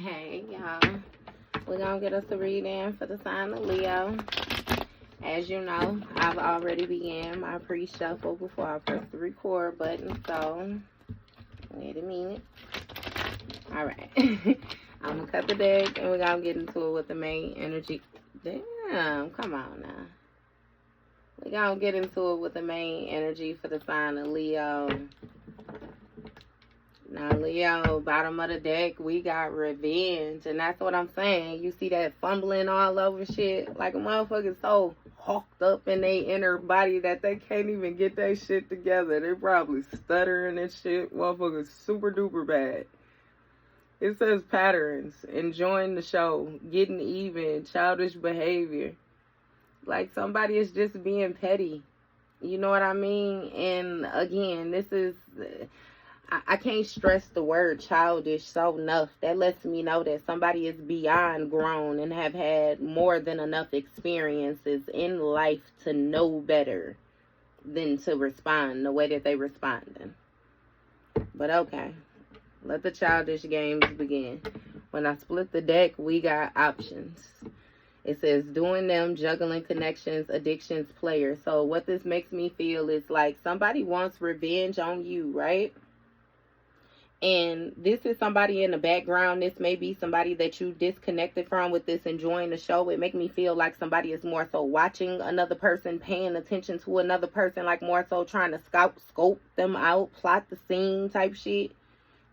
Hey, y'all. We're going to get us a reading for the sign of Leo. As you know, I've already began my pre-shuffle before I press the record button, so wait a minute. All right. I'm going to cut the deck, and we're going to get into it with the main energy. Damn, come on now. We're going to get into it with the main energy for the sign of Leo. Now, Leo, bottom of the deck, we got revenge. And that's what I'm saying. You see that fumbling all over shit? Like a motherfucker so hawked up in their inner body that they can't even get their shit together. They probably stuttering and shit. Motherfuckers super duper bad. It says patterns, enjoying the show, getting even, childish behavior. Like somebody is just being petty. You know what I mean? And again, this is... I can't stress the word childish so enough. That lets me know that somebody is beyond grown and have had more than enough experiences in life to know better than to respond the way that they responding. But okay, let the childish games begin. When I split the deck, we got options. It says doing them, juggling connections, addictions, players. So what this makes me feel is like somebody wants revenge on you, right? And this is somebody in the background. This may be somebody that you disconnected from with this enjoying the show. It make me feel like somebody is more so watching another person, paying attention to another person, like more so trying to scope them out, plot the scene type shit.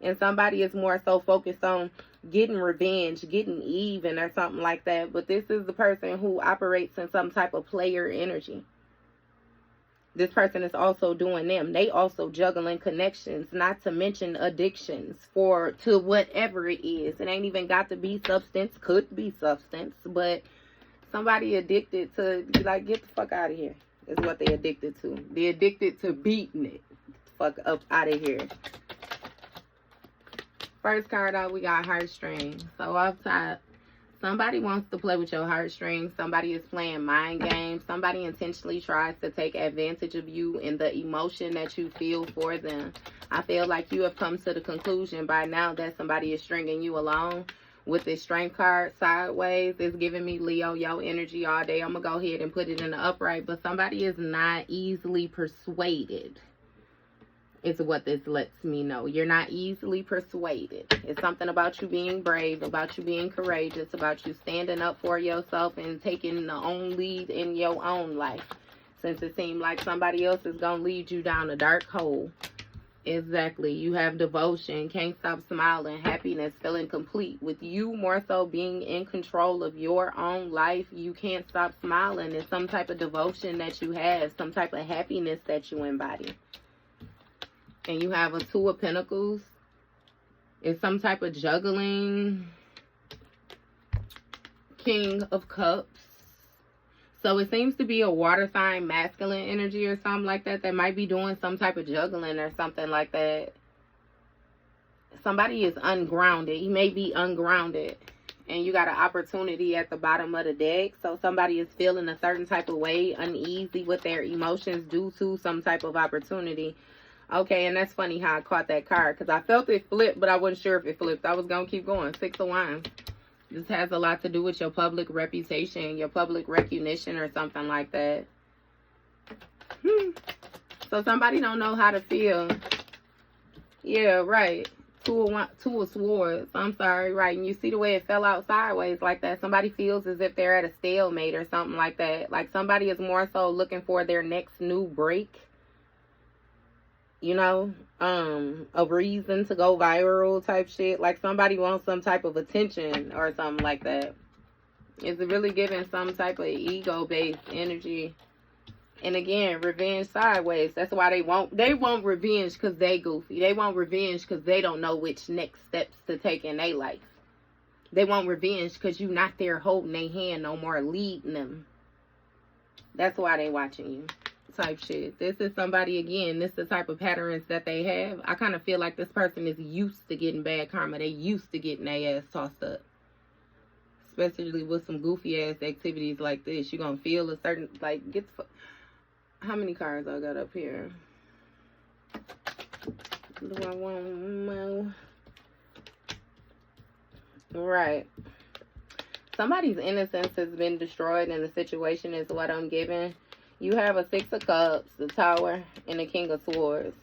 And somebody is more so focused on getting revenge, getting even or something like that. But this is the person who operates in some type of player energy. This person is also doing them. They also juggling connections, not to mention addictions to whatever it is. It ain't even got to be substance, could be substance, but somebody addicted to, like, get the fuck out of here is what they addicted to. They addicted to beating it. Get the fuck up out of here. First card out, we got heartstrings. So off top, somebody wants to play with your heartstrings. Somebody is playing mind games. Somebody intentionally tries to take advantage of you and the emotion that you feel for them. I feel like you have come to the conclusion by now that somebody is stringing you along. With this strength card sideways, it's giving me Leo, your energy all day. I'm going to go ahead and put it in the upright. But somebody is not easily persuaded. Is what this lets me know. You're not easily persuaded. It's something about you being brave, about you being courageous, about you standing up for yourself and taking the own lead in your own life. Since it seemed like somebody else is going to lead you down a dark hole. Exactly. You have devotion, can't stop smiling, happiness, feeling complete. With you more so being in control of your own life, you can't stop smiling. It's some type of devotion that you have, some type of happiness that you embody. And you have a Two of Pentacles. It's some type of juggling. King of Cups. So it seems to be a water sign, masculine energy or something like that. That might be doing some type of juggling or something like that. Somebody is ungrounded. He may be ungrounded. And you got an opportunity at the bottom of the deck. So somebody is feeling a certain type of way, uneasy with their emotions due to some type of opportunity. Okay, and that's funny how I caught that card because I felt it flip, but I wasn't sure if it flipped. I was going to keep going. 6 of Wands. This has a lot to do with your public reputation, your public recognition or something like that. So somebody don't know how to feel. Yeah, right. Two of Swords. I'm sorry, right. And you see the way it fell out sideways like that. Somebody feels as if they're at a stalemate or something like that. Like somebody is more so looking for their next new break. You know, a reason to go viral type shit. Like somebody wants some type of attention or something like that. It's really giving some type of ego-based energy. And again, revenge sideways. That's why they want revenge because they goofy. They want revenge because they don't know which next steps to take in their life. They want revenge because you not there holding their hand no more, leading them. That's why they watching you. Type shit. This is somebody, again, this is the type of patterns that they have. I kind of feel like this person is used to getting bad karma. They used to getting their ass tossed up. Especially with some goofy ass activities like this. You're going to feel a certain, like, get the how many cards I got up here? Do I want more? Right. Somebody's innocence has been destroyed in the situation is what I'm giving. You have a Six of Cups, the Tower, and the King of Swords.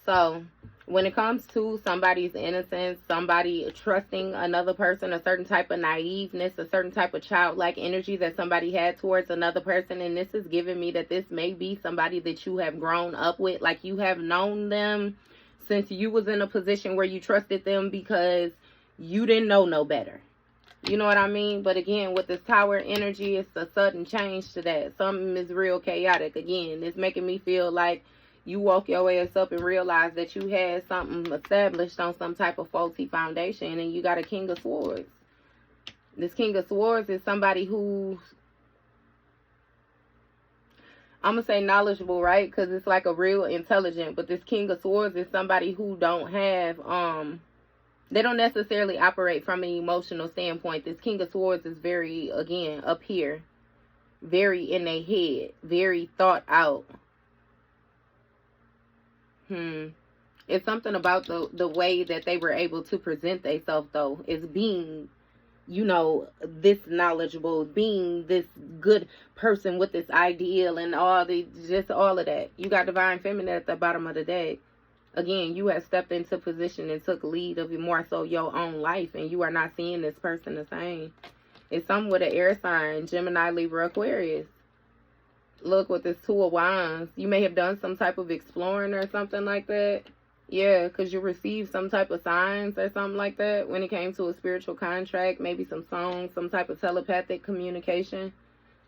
So when it comes to somebody's innocence, somebody trusting another person, a certain type of naiveness, a certain type of childlike energy that somebody had towards another person, and this is giving me that this may be somebody that you have grown up with, like you have known them since you was in a position where you trusted them because you didn't know no better. You know what I mean? But again, with this Tower energy, it's a sudden change to that. Something is real chaotic. Again, it's making me feel like you woke your ass up and realized that you had something established on some type of faulty foundation, and you got a King of Swords. This King of Swords is somebody who, I'm going to say knowledgeable, right? Because it's like a real intelligent. But this King of Swords is somebody who don't have, they don't necessarily operate from an emotional standpoint. This King of Swords is very, again, up here. Very in their head. Very thought out. It's something about the way that they were able to present themselves, though, is being, you know, this knowledgeable, being this good person with this ideal and just all of that. You got Divine Feminine at the bottom of the deck. Again, you have stepped into position and took lead of more so your own life, and you are not seeing this person the same. It's something with an air sign, Gemini, Libra, Aquarius. Look, with this Two of Wands, you may have done some type of exploring or something like that. Yeah, because you received some type of signs or something like that when it came to a spiritual contract, maybe some songs, some type of telepathic communication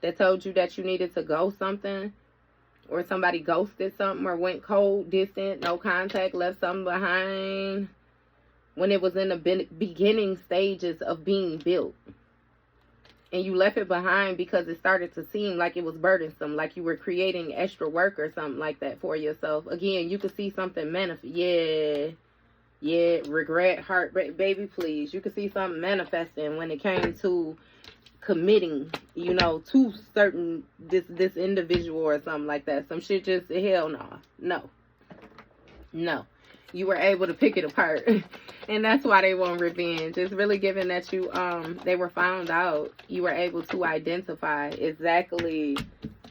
that told you that you needed to go something, or somebody ghosted something or went cold, distant, no contact, left something behind when it was in the beginning stages of being built. And you left it behind because it started to seem like it was burdensome, like you were creating extra work or something like that for yourself. Again, you could see something manifest. Yeah, regret, heartbreak, baby, please. You could see something manifesting when it came to committing, you know, to certain, this individual or something like that. Some shit just, hell no. No. You were able to pick it apart. And that's why they want revenge. It's really given that you, they were found out. You were able to identify exactly.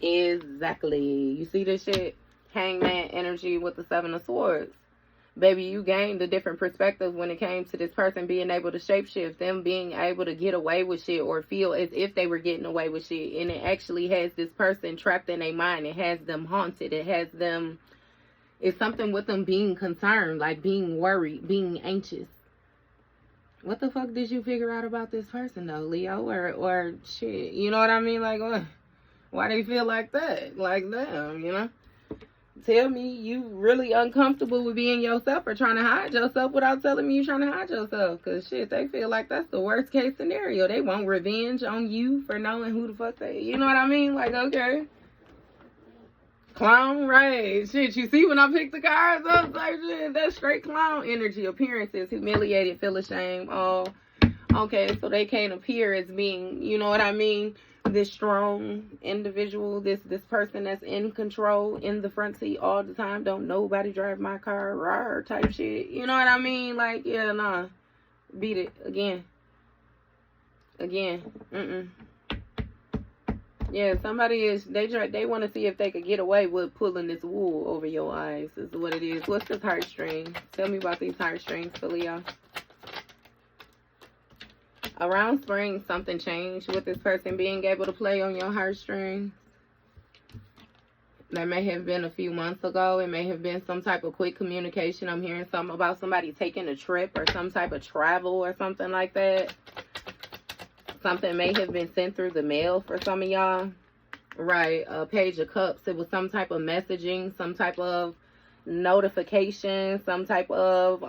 You see this shit? Hangman energy with the Seven of Swords. Baby, you gained a different perspective when it came to this person being able to shapeshift, them being able to get away with shit or feel as if they were getting away with shit. And it actually has this person trapped in their mind. It has them haunted. It has them, it's something with them being concerned, like being worried, being anxious. What the fuck did you figure out about this person though, Leo? Or shit, you know what I mean? Like, why they feel like that? Like them, you know? Tell me you really uncomfortable with being yourself or trying to hide yourself without telling me you're trying to hide yourself. Because shit, they feel like that's the worst case scenario. They want revenge on you for knowing who the fuck they, you know what I mean? Like, okay. Clown, right? Shit, you see when I pick the cards up, like shit, that's straight clown energy. Appearances, humiliated, feel ashamed. Oh, okay, so they can't appear as being, you know what I mean? This strong individual, this person that's in control, in the front seat all the time. Don't nobody drive my car, rawr, type shit. You know what I mean? Like, yeah, nah. Beat it. Again. Yeah, somebody is, they want to see if they could get away with pulling this wool over your eyes, is what it is. What's this heartstring? Tell me about these heartstrings for Leo. Around spring, something changed with this person being able to play on your heartstrings. That may have been a few months ago. It may have been some type of quick communication. I'm hearing something about somebody taking a trip or some type of travel or something like that. Something may have been sent through the mail for some of y'all. Right, Page of Cups. It was some type of messaging, some type of notification, some type of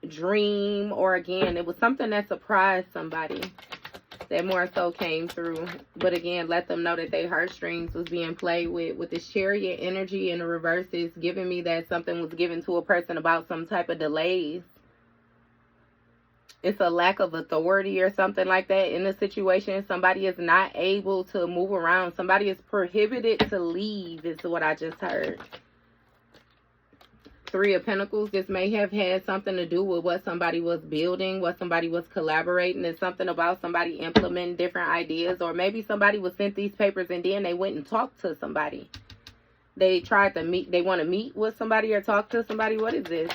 dream, or again, it was something that surprised somebody that more so came through. But again, let them know that their heartstrings was being played with this Chariot energy in the reverse is giving me that something was given to a person about some type of delays. It's a lack of authority or something like that in the situation. Somebody is not able to move around. Somebody is prohibited to leave is what I just heard. Three of Pentacles. This may have had something to do with what somebody was building, what somebody was collaborating. It's something about somebody implementing different ideas, or maybe somebody was sent these papers and then they went and talked to somebody. They tried to meet, they want to meet with somebody or talk to somebody. What is this?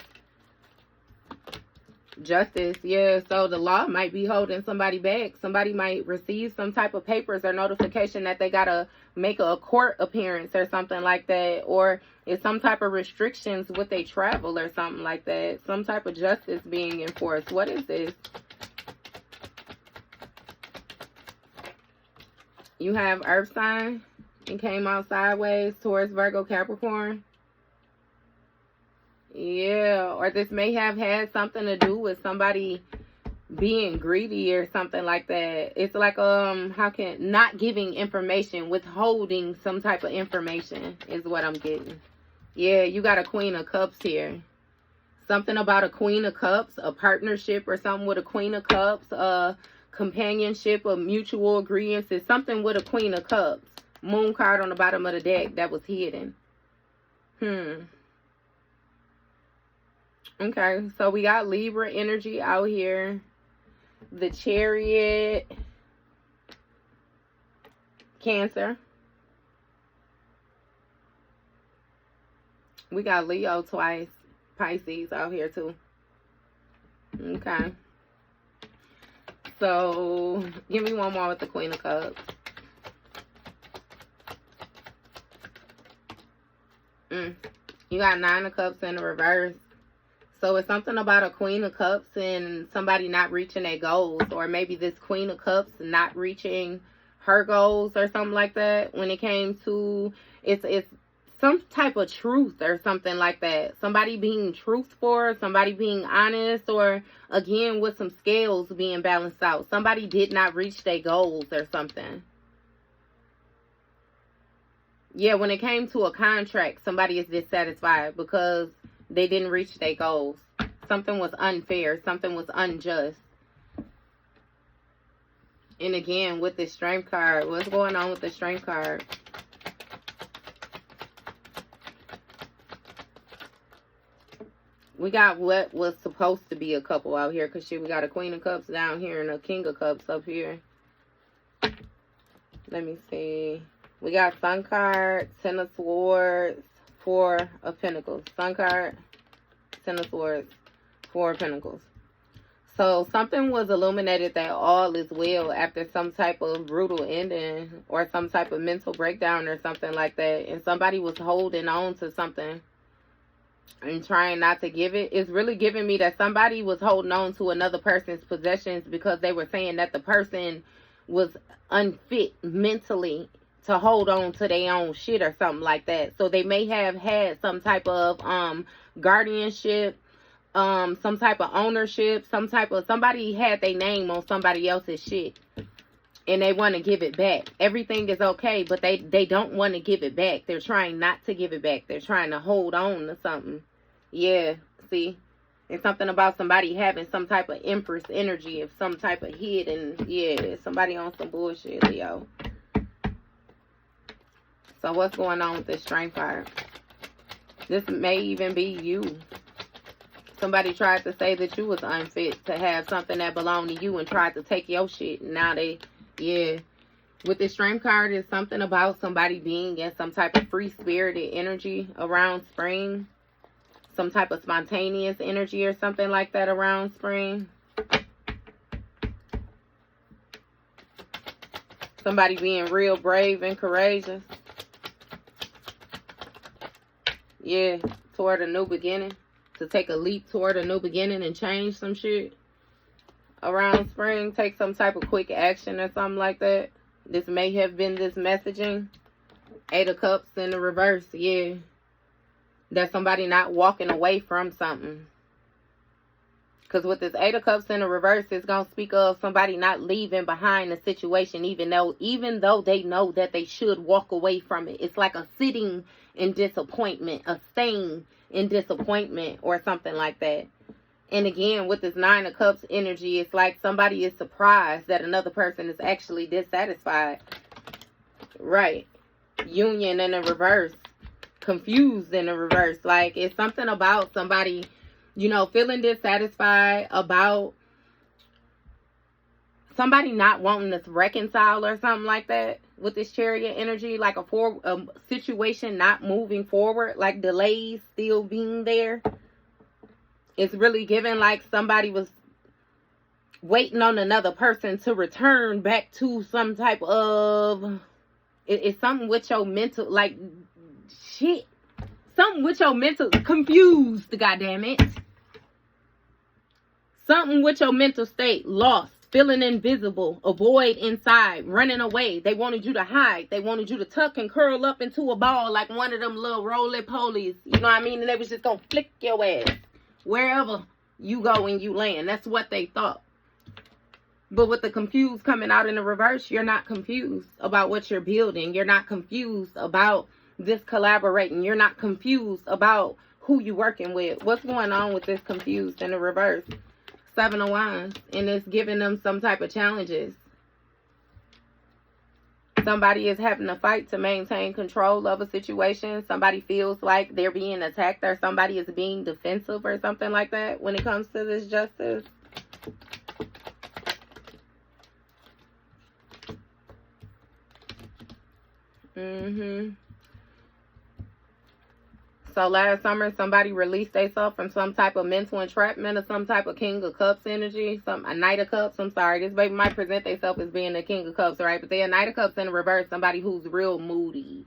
Justice. Yeah, so the law might be holding somebody back. Somebody might receive some type of papers or notification that they gotta make a court appearance or something like that, or it's some type of restrictions with their travel or something like that. Some type of justice being enforced. What is this? You have Earth sign. It came out sideways towards Virgo, Capricorn. Yeah, or this may have had something to do with somebody being greedy or something like that. It's like not giving information, withholding some type of information is what I'm getting. Yeah, you got a Queen of Cups here. Something about a Queen of Cups, a partnership or something with a Queen of Cups, a companionship, a mutual agreement. It's something with a Queen of Cups. Moon card on the bottom of the deck that was hidden. Okay, so we got Libra energy out here. The Chariot. Cancer. We got Leo twice. Pisces out here too. Okay. So, give me one more with the Queen of Cups. You got Nine of Cups in the reverse. So it's something about a Queen of Cups and somebody not reaching their goals, or maybe this Queen of Cups not reaching her goals or something like that. When it came to, it's some type of truth or something like that. Somebody being truthful, somebody being honest, or again with some scales being balanced out. Somebody did not reach their goals or something. Yeah, when it came to a contract, somebody is dissatisfied because they didn't reach their goals. Something was unfair. Something was unjust. And again, with the Strength card, what's going on with the Strength card? We got what was supposed to be a couple out here. Because we got a Queen of Cups down here and a King of Cups up here. Let me see. We got Sun card, Ten of Swords, Four of Pentacles. Sun card, Ten of Swords, Four of Pentacles. So something was illuminated that all is well after some type of brutal ending or some type of mental breakdown or something like that. And somebody was holding on to something and trying not to give it. It's really giving me that somebody was holding on to another person's possessions because they were saying that the person was unfit mentally to hold on to their own shit or something like that. So they may have had some type of guardianship, some type of ownership, somebody had their name on somebody else's shit and they want to give it back. Everything is okay, but they don't want to give it back. They're trying not to give it back. They're trying to hold on to something. Yeah, see? It's something about somebody having some type of Empress energy of some type of hidden, yeah, somebody on some bullshit, Leo. So what's going on with this Strength card? This may even be you. Somebody tried to say that you was unfit to have something that belonged to you and tried to take your shit. Now they, yeah. With this Strength card, it's something about somebody being in some type of free-spirited energy around spring. Some type of spontaneous energy or something like that around spring. Somebody being real brave and courageous. Yeah, toward a new beginning. To take a leap toward a new beginning and change some shit. Around spring, take some type of quick action or something like that. This may have been this messaging. Eight of Cups in the reverse, yeah. That's somebody not walking away from something. Because with this Eight of Cups in the reverse, it's going to speak of somebody not leaving behind the situation, even though they know that they should walk away from it. It's like a sitting in disappointment, a staying in disappointment or something like that. And again, with this Nine of Cups energy, it's like somebody is surprised that another person is actually dissatisfied. Right. Union in the reverse. confused in the reverse. Like, it's something about somebody, you know, feeling dissatisfied about somebody not wanting to reconcile or something like that with this Chariot energy, like a situation not moving forward, like delays still being there. It's really giving like somebody was waiting on another person to return back to some type of, it's something with your mental, like, shit. Something with your mental, confused, goddammit. Something with your mental state, lost, feeling invisible, avoid inside, running away. They wanted you to hide. They wanted you to tuck and curl up into a ball like one of them little roly-polies. You know what I mean? And they was just going to flick your ass wherever you go and you land. That's what they thought. But with the confused coming out in the reverse, you're not confused about what you're building. You're not confused about this collaborating. You're not confused about who you're working with. What's going on with this confused in the reverse? 7 of Wands, and it's giving them some type of challenges. Somebody is having a fight to maintain control of a situation. Somebody feels like they're being attacked, or somebody is being defensive or something like that when it comes to this justice. So last summer, somebody released themselves from some type of mental entrapment or some type of King of Cups energy, a Knight of Cups. I'm sorry, this baby might present themselves as being the King of Cups, right? But they're a Knight of Cups in the reverse. Somebody who's real moody,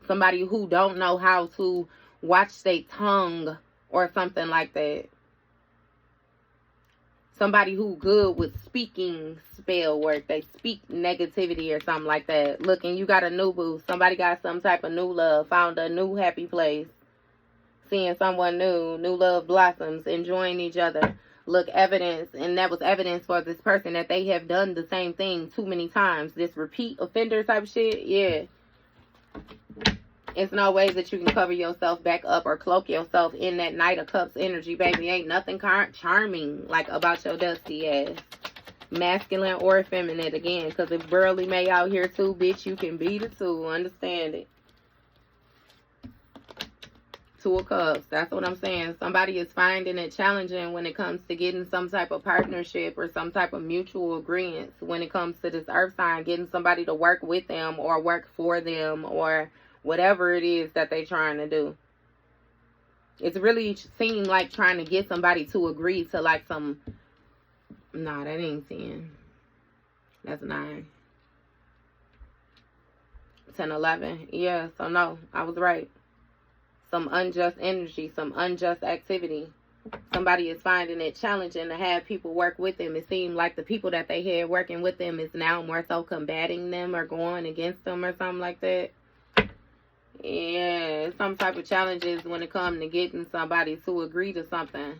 somebody who don't know how to watch their tongue or something like that. Somebody who good with speaking spell work. They speak negativity or something like that. Look, and you got a new boo. Somebody got some type of new love. Found a new happy place. Seeing someone new. New love blossoms. Enjoying each other. Look, evidence. And that was evidence for this person that they have done the same thing too many times. This repeat offender type shit. Yeah. It's no way that you can cover yourself back up or cloak yourself in that Knight of Cups energy, baby. Ain't nothing charming like about your dusty ass. Masculine or feminine again. Because if Burley May out here too, bitch, you can be the two. Understand it. 2 of Cups. That's what I'm saying. Somebody is finding it challenging when it comes to getting some type of partnership or some type of mutual agreements when it comes to this earth sign. Getting somebody to work with them or work for them or whatever it is that they're trying to do. It's really seemed like trying to get somebody to agree to like some... Nah, that ain't 10. That's 9. 10, 11. Yeah, so no, I was right. Some unjust energy, some unjust activity. Somebody is finding it challenging to have people work with them. It seemed like the people that they had working with them is now more so combating them or going against them or something like that. Yeah, some type of challenges when it comes to getting somebody to agree to something,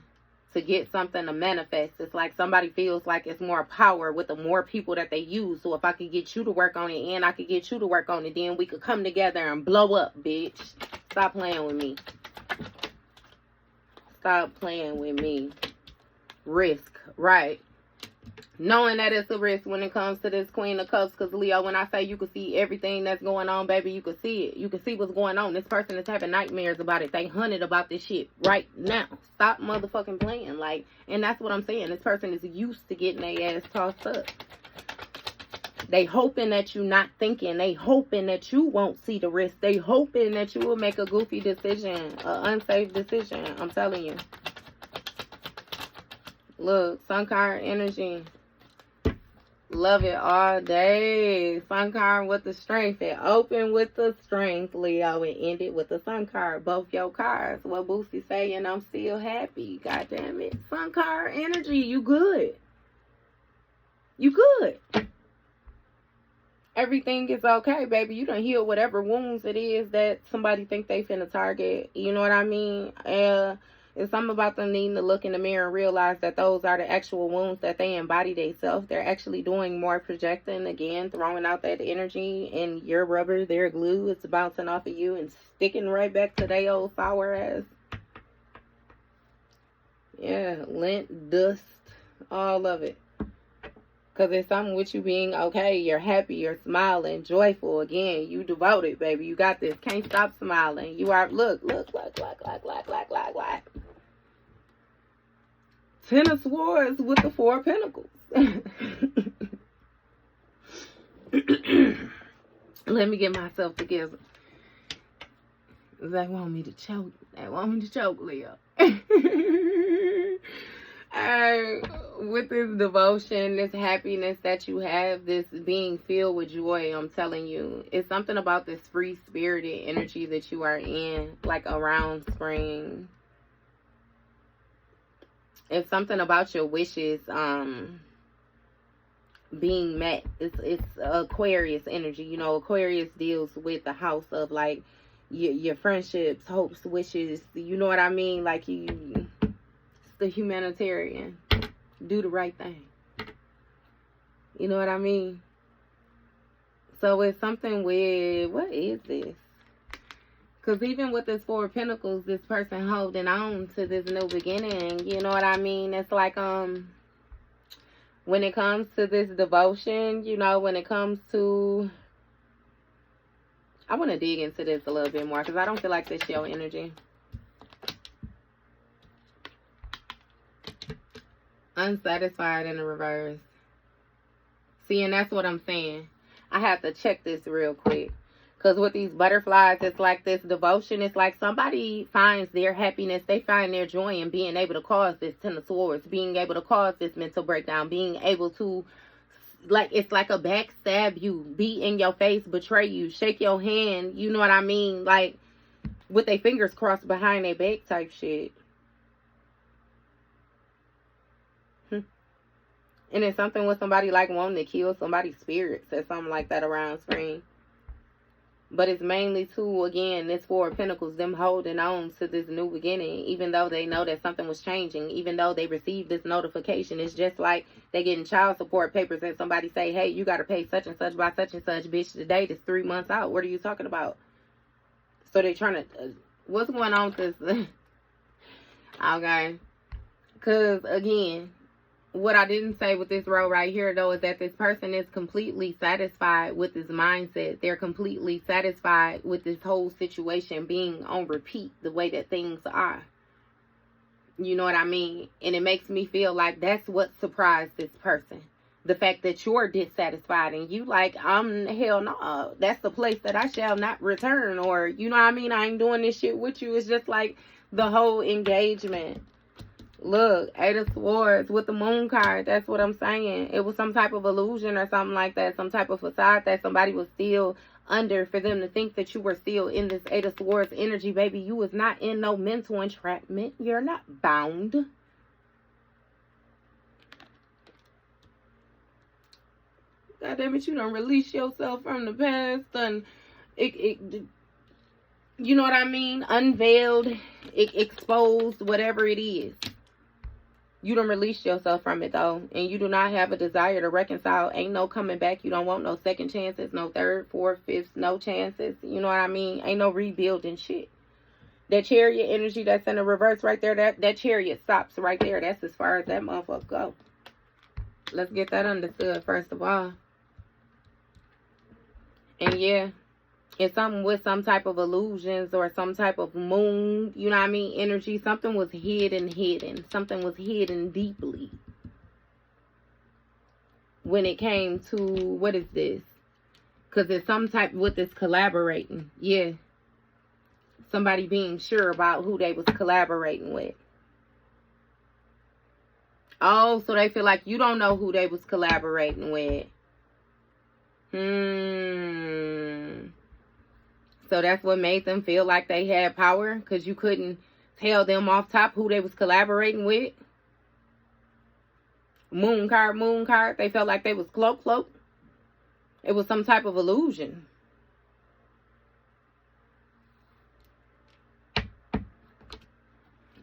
to get something to manifest. It's like somebody feels like it's more power with the more people that they use. So if I could get you to work on it and I could get you to work on it, then we could come together and blow up, bitch. Stop playing with me. Stop playing with me. Risk, right. Knowing that it's a risk when it comes to this Queen of Cups. Because, Leo, when I say you can see everything that's going on, baby, you can see it. You can see what's going on. This person is having nightmares about it. They hunted about this shit right now. Stop motherfucking playing. Like, and that's what I'm saying. This person is used to getting their ass tossed up. They hoping that you're not thinking. They hoping that you won't see the risk. They hoping that you will make a goofy decision. An unsafe decision. I'm telling you. Look, Sun card energy. Love it all day. Sun card with the strength. It opened with the strength, Leo. It ended with the Sun card. Both your cards. What Boosie saying, I'm still happy. God damn it. Sun card energy. You good. You good. Everything is okay, baby. You done heal whatever wounds it is that somebody think they finna target. You know what I mean? It's something about them needing to look in the mirror and realize that those are the actual wounds that they embody themselves. They're actually doing more projecting, again, throwing out that energy, and your rubber, their glue, it's bouncing off of you and sticking right back to their old sour ass. Yeah, lint, dust, all of it. Because it's something with you being okay. You're happy. You're smiling. Joyful. Again, you devoted, baby. You got this. Can't stop smiling. You are, look. Ten of Swords with the Four of Pentacles. Let me get myself together. They want me to choke. They want me to choke, Leo. With this devotion, this happiness that you have, this being filled with joy, I'm telling you, it's something about this free-spirited energy that you are in, like around spring. It's something about your wishes being met. It's Aquarius energy. You know, Aquarius deals with the house of like your friendships, hopes, wishes. You know what I mean? Like it's the humanitarian. Do the right thing. You know what I mean? So it's something with, what is this? Because even with this Four of Pentacles, this person holding on to this new beginning, you know what I mean? It's like, when it comes to this devotion, you know, when it comes to, I want to dig into this a little bit more because I don't feel like this your energy. Unsatisfied in the reverse. See, and that's what I'm saying. I have to check this real quick. Because with these butterflies, it's like this devotion. It's like somebody finds their happiness. They find their joy in being able to cause this Ten of Swords. Being able to cause this mental breakdown. Being able to, like, it's like a backstab you. Be in your face, betray you. Shake your hand. You know what I mean? Like, with their fingers crossed behind their back type shit. And it's something with somebody like wanting to kill somebody's spirits or something like that around spring. But it's mainly to, again, this Four of Pentacles, them holding on to this new beginning, even though they know that something was changing, even though they received this notification. It's just like they getting child support papers and somebody say, hey, you got to pay such and such by such and such. Bitch, the date is 3 months out. What are you talking about? So they trying to, what's going on with this? Okay. Because, again, what I didn't say with this row right here, though, is that this person is completely satisfied with this mindset. They're completely satisfied with this whole situation being on repeat the way that things are. You know what I mean? And it makes me feel like that's what surprised this person. The fact that you're dissatisfied and you like, hell no, that's the place that I shall not return. Or, you know what I mean? I ain't doing this shit with you. It's just like the whole engagement. Look, Eight of Swords with the Moon card. That's what I'm saying. It was some type of illusion or something like that. Some type of facade that somebody was still under for them to think that you were still in this Eight of Swords energy, baby. You was not in no mental entrapment. You're not bound. God damn it, you don't release yourself from the past and you know what I mean? Unveiled, exposed, whatever it is. You don't release yourself from it, though. And you do not have a desire to reconcile. Ain't no coming back. You don't want no second chances, no third, fourth, fifth, no chances. You know what I mean? Ain't no rebuilding shit. That Chariot energy that's in the reverse right there, that Chariot stops right there. That's as far as that motherfucker go. Let's get that understood, first of all. And yeah, it's something with some type of illusions or some type of moon, you know what I mean, energy. Something was hidden. Something was hidden deeply. When it came to, what is this? Because it's some type with this collaborating. Yeah. Somebody being sure about who they was collaborating with. Oh, so they feel like you don't know who they was collaborating with. So that's what made them feel like they had power, because you couldn't tell them off top who they was collaborating with. Moon card. They felt like they was cloak. It was some type of illusion.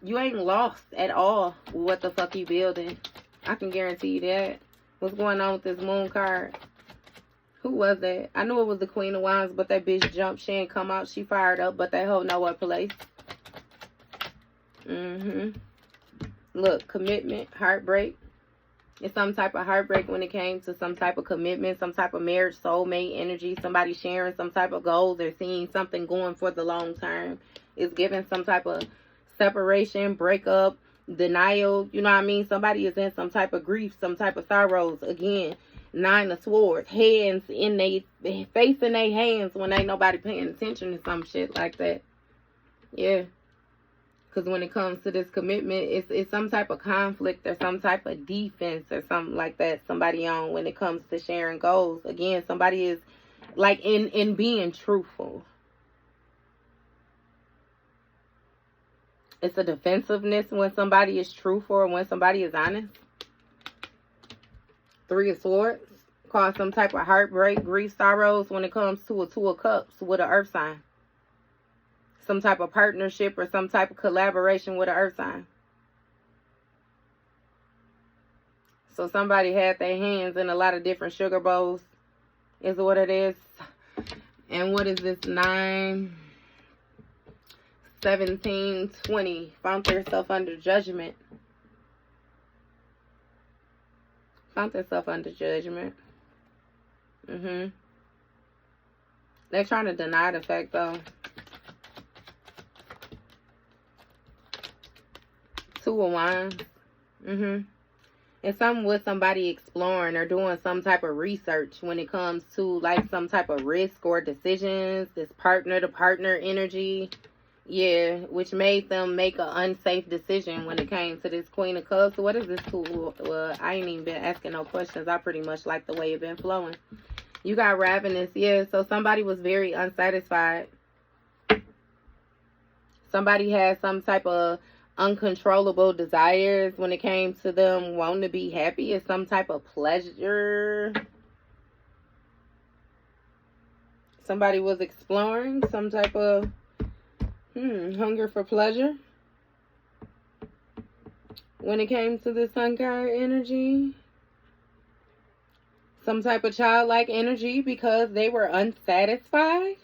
You ain't lost at all with what the fuck you building. I can guarantee you that. What's going on with this moon card? Who was that? I knew it was the Queen of Wands, but that bitch jumped. She ain't come out. She fired up, but that hoe know what place. Look, commitment, heartbreak. It's some type of heartbreak when it came to some type of commitment, some type of marriage, soulmate energy, somebody sharing some type of goals. They're seeing something going for the long term. It's giving some type of separation, breakup, denial. You know what I mean? Somebody is in some type of grief, some type of sorrows. Again, 9 of Swords, hands in they face in their hands when ain't nobody paying attention to some shit like that. Yeah. Because when it comes to this commitment, it's some type of conflict or some type of defense or something like that. Somebody on when it comes to sharing goals. Again, somebody is like in being truthful. It's a defensiveness when somebody is truthful or when somebody is honest. 3 of Swords. Cause some type of heartbreak, grief, sorrows when it comes to a 2 of Cups with an earth sign. Some type of partnership or some type of collaboration with an earth sign. So somebody had their hands in a lot of different sugar bowls is what it is. And what is this? 9, 17, 20. Found yourself under judgment. Found yourself under judgment. They're trying to deny the fact though. 2 of Wands. It's something with somebody exploring or doing some type of research when it comes to like some type of risk or decisions. This partner to partner energy. Yeah, which made them make an unsafe decision when it came to this Queen of Cups. What is this tool? Well, I ain't even been asking no questions. I pretty much like the way it been flowing. You got Ravenous. Yeah, so somebody was very unsatisfied. Somebody had some type of uncontrollable desires when it came to them wanting to be happy. It's some type of pleasure. Somebody was exploring some type of hunger for pleasure when it came to this Sun card energy. Some type of childlike energy because they were unsatisfied.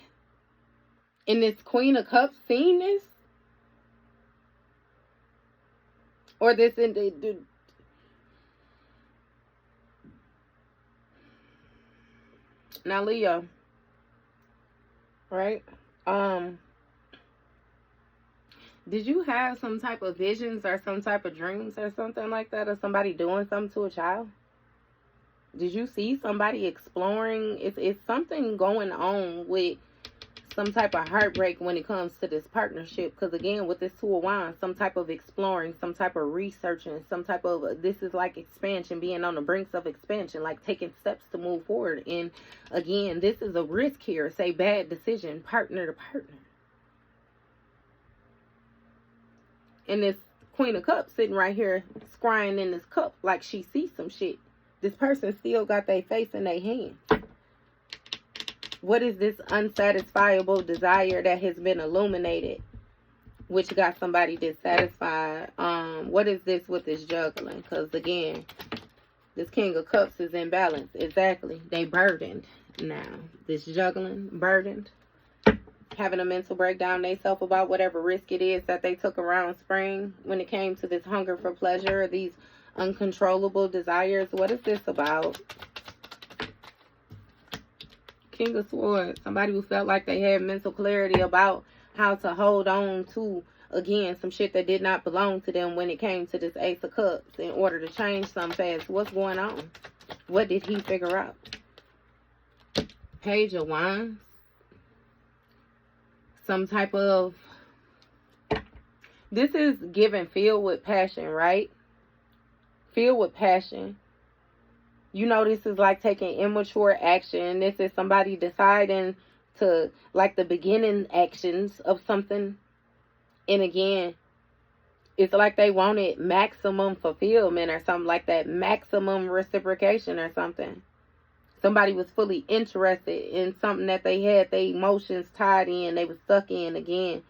In this Queen of Cups, seeing this? Or this now Leo, right? Did you have some type of visions or some type of dreams or something like that, of somebody doing something to a child? Did you see somebody exploring? It's something going on with some type of heartbreak when it comes to this partnership. Because again, with this 2 of Wands, some type of exploring, some type of researching, some type of, this is like expansion, being on the brinks of expansion, like taking steps to move forward. And again, this is a risk here. Say bad decision, partner to partner. And this Queen of Cups sitting right here scrying in this cup like she sees some shit. This person still got their face in their hand. What is this unsatisfiable desire that has been illuminated, which got somebody dissatisfied? What is this with this juggling? Because again, this King of Cups is in balance. Exactly. They burdened now. This juggling, burdened. Having a mental breakdown themselves about whatever risk it is that they took around spring when it came to this hunger for pleasure, these uncontrollable desires. What is this about? King of Swords. Somebody who felt like they had mental clarity about how to hold on to, again, some shit that did not belong to them when it came to this Ace of Cups in order to change something fast. What's going on? What did he figure out? Page of Wands. Some type of, this is given filled with passion, right? Filled with passion. You know, this is like taking immature action. This is somebody deciding to, like, the beginning actions of something. And again, it's like they wanted maximum fulfillment or something like that. Maximum reciprocation or something. Somebody was fully interested in something that they had their emotions tied in. They were stuck in again.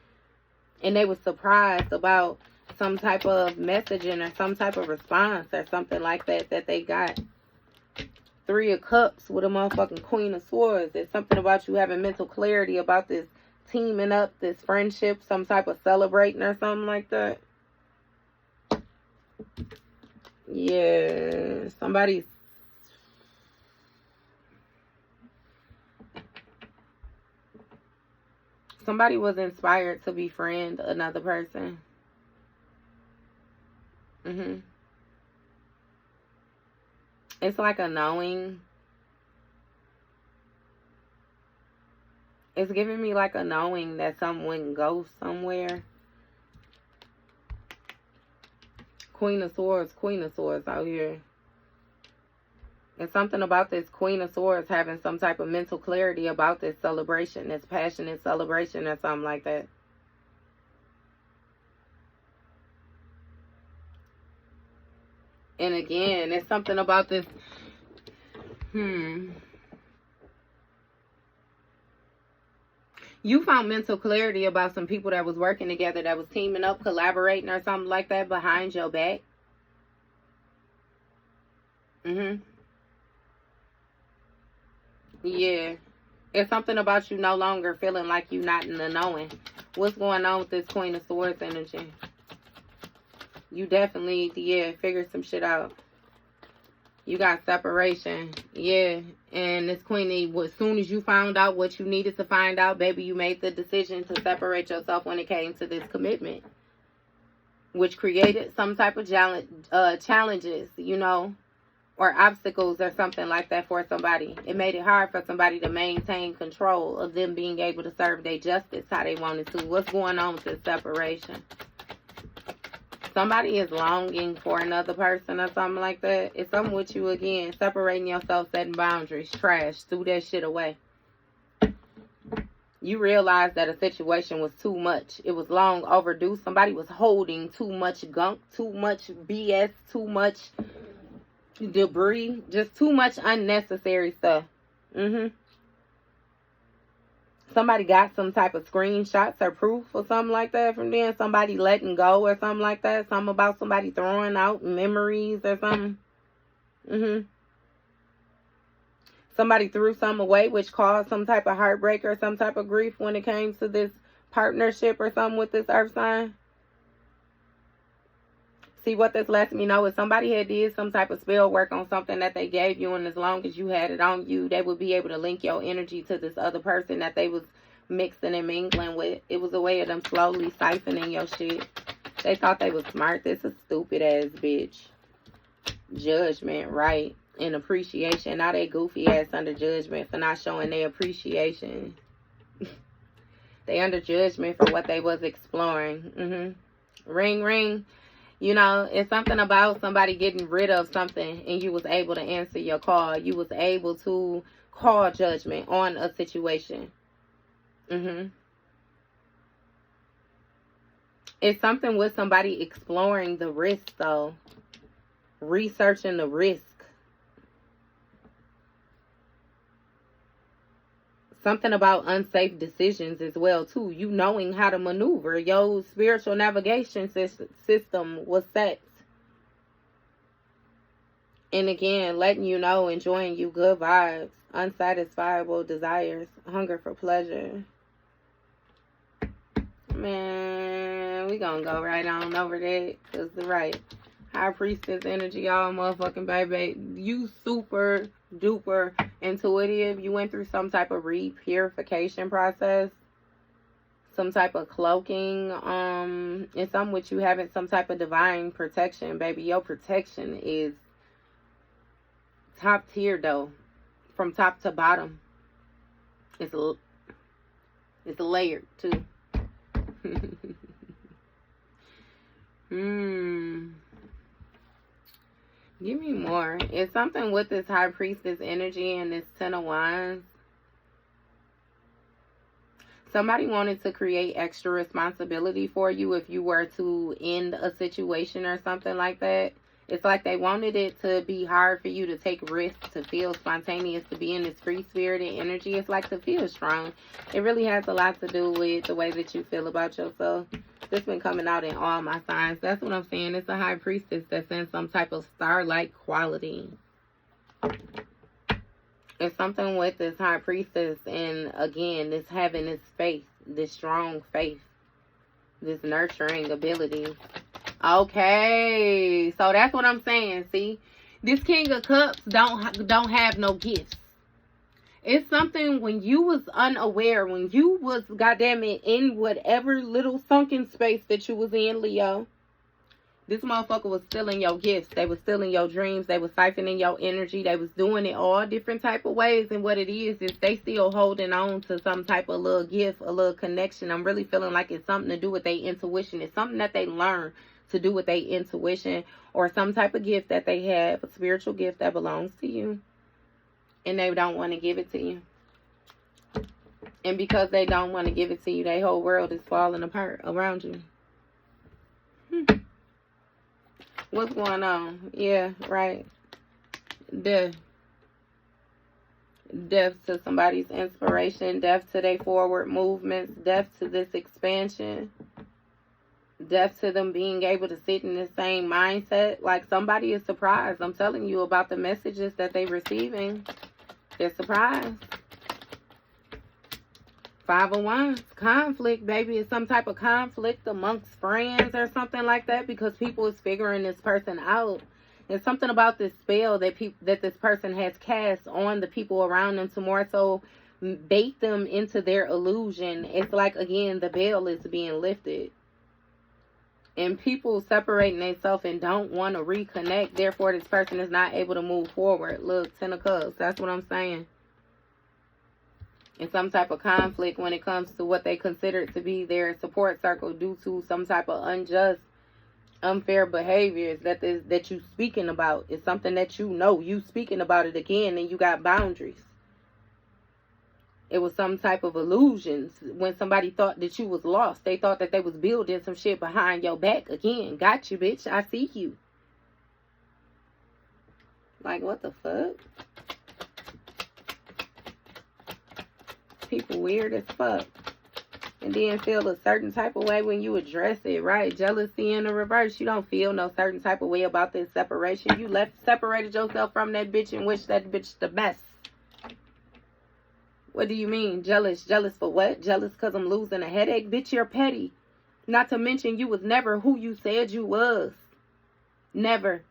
And they were surprised about some type of messaging or some type of response or something like that that they got. 3 of Cups with a motherfucking Queen of Swords. It's something about you having mental clarity about this teaming up, this friendship, some type of celebrating or something like that. Yeah, somebody was inspired to befriend another person. It's like a knowing. It's giving me like a knowing that someone goes somewhere. Queen of Swords out here. It's something about this Queen of Swords having some type of mental clarity about this celebration, this passionate celebration or something like that. And again, it's something about this. You found mental clarity about some people that was working together, that was teaming up, collaborating or something like that behind your back. Yeah. It's something about you no longer feeling like you not in the knowing. What's going on with this Queen of Swords energy? You definitely, figure some shit out. You got separation. Yeah. And this Queen, as soon as you found out what you needed to find out, baby, you made the decision to separate yourself when it came to this commitment. Which created some type of challenges, you know, or obstacles or something like that for somebody. It made it hard for somebody to maintain control of them being able to serve their justice how they wanted to. What's going on with this separation? Somebody is longing for another person or something like that. It's something with you again. Separating yourself, setting boundaries, trash, threw that shit away. You realized that a situation was too much. It was long overdue. Somebody was holding too much gunk, too much BS, too much debris, just too much unnecessary stuff. Somebody got some type of screenshots or proof or something like that from them. Somebody letting go or something like that. Something about somebody throwing out memories or something. Somebody threw something away, which caused some type of heartbreak or some type of grief when it came to this partnership or something with this earth sign. See, what this lets me know is somebody had did some type of spell work on something that they gave you, and as long as you had it on you, they would be able to link your energy to this other person that they was mixing and mingling with. It was a way of them slowly siphoning your shit. They thought they was smart. This is stupid ass bitch. Judgment, right? And appreciation. Now they goofy ass under judgment for not showing their appreciation. They under judgment for what they was exploring. Ring, ring. You know, it's something about somebody getting rid of something and you was able to answer your call. You was able to call judgment on a situation. It's something with somebody exploring the risk, though. Researching the risk. Something about unsafe decisions as well, too. You knowing how to maneuver. Your spiritual navigation system was set. And again, letting you know, enjoying you good vibes, unsatisfiable desires, hunger for pleasure. Man, we gonna go right on over that. Because right. High Priestess energy, y'all motherfucking baby. You super duper intuitive. You went through some type of repurification process. Some type of cloaking. And some with you having some type of divine protection, baby. Your protection is top tier though. From top to bottom. It's layered too. Give me more. It's something with this High Priestess energy and this Ten of Wands. Somebody wanted to create extra responsibility for you if you were to end a situation or something like that. It's like they wanted it to be hard for you to take risks, to feel spontaneous, to be in this free-spirited energy. It's like to feel strong. It really has a lot to do with the way that you feel about yourself. This been coming out in all my signs. That's what I'm saying. It's a High Priestess that's in some type of star-like quality. It's something with this High Priestess and, again, this having this faith, this strong faith, this nurturing ability. Okay, so that's what I'm saying. See, this King of Cups don't have no gifts. It's something when you was unaware, when you was, goddamn it, in whatever little sunken space that you was in, Leo. This motherfucker was stealing your gifts. They was stealing your dreams. They was siphoning your energy. They was doing it all different type of ways. And what it is they still holding on to some type of little gift, a little connection. I'm really feeling like it's something to do with their intuition. It's something that they learn to do with their intuition, or some type of gift that they have, a spiritual gift that belongs to you. And they don't want to give it to you. And because they don't want to give it to you, their whole world is falling apart around you. What's going on? Yeah, right. Death. Death to somebody's inspiration. Death to their forward movements. Death to this expansion. Death to them being able to sit in the same mindset. Like, somebody is surprised. I'm telling you about the messages that they're receiving. They're surprised. 5 of Wands. Conflict, baby. It's some type of conflict amongst friends or something like that, because people is figuring this person out. It's something about this spell that this person has cast on the people around them to more so bait them into their illusion. It's like, again, the veil is being lifted. And people separating themselves and don't want to reconnect. Therefore, this person is not able to move forward. Look, 10 of Cups. That's what I'm saying. In some type of conflict when it comes to what they consider to be their support circle due to some type of unjust, unfair behaviors that you speaking about. It's something that you speaking about it again, and you got boundaries. It was some type of illusions when somebody thought that you was lost. They thought that they was building some shit behind your back. Again, got you, bitch. I see you. Like, what the fuck? People weird as fuck. And then feel a certain type of way when you address it, right? Jealousy in the reverse. You don't feel no certain type of way about this separation. You separated yourself from that bitch and wish that bitch the best. What do you mean? Jealous? Jealous for what? Jealous because I'm losing a headache? Bitch, you're petty. Not to mention you was never who you said you was. Never.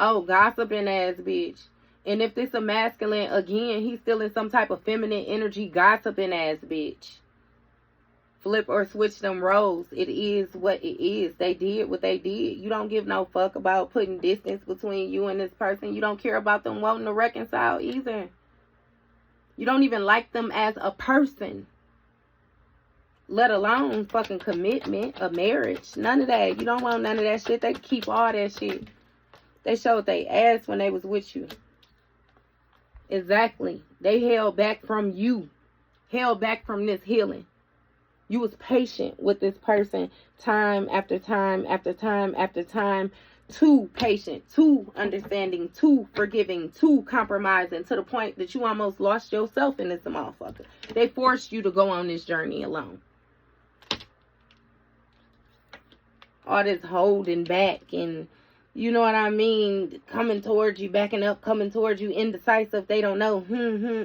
Oh, gossiping ass bitch. And if this a masculine, again, he's still in some type of feminine energy, gossiping ass bitch. Flip or switch them roles. It is what it is. They did what they did. You don't give no fuck about putting distance between you and this person. You don't care about them wanting to reconcile either. You don't even like them as a person. Let alone fucking commitment, a marriage. None of that. You don't want none of that shit. They keep all that shit. They showed they ass when they was with you. Exactly. They held back from you. Held back from this healing. You was patient with this person time after time after time after time. Too patient, too understanding, too forgiving, too compromising, to the point that you almost lost yourself in this motherfucker. They forced you to go on this journey alone. All this holding back and, you know what I mean, coming towards you, backing up, coming towards you, indecisive, they don't know.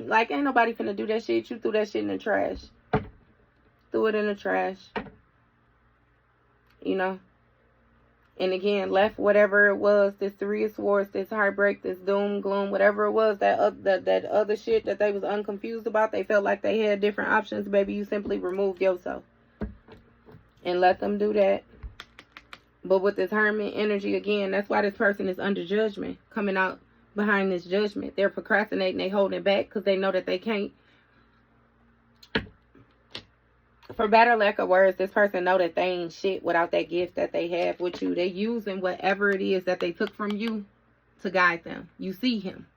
Like, ain't nobody finna do that shit. You threw that shit in the trash. Threw it in the trash. You know? And again, left whatever it was, this 3 of Swords, this heartbreak, this doom, gloom, whatever it was, that other shit that they was unconfused about, they felt like they had different options. Baby, you simply remove yourself. And let them do that. But with this hermit energy, again, that's why this person is under judgment, coming out behind this judgment. They're procrastinating, they holding back because they know that they can't. For better lack of words, this person know that they ain't shit without that gift that they have with you. They using whatever it is that they took from you to guide them. You see him.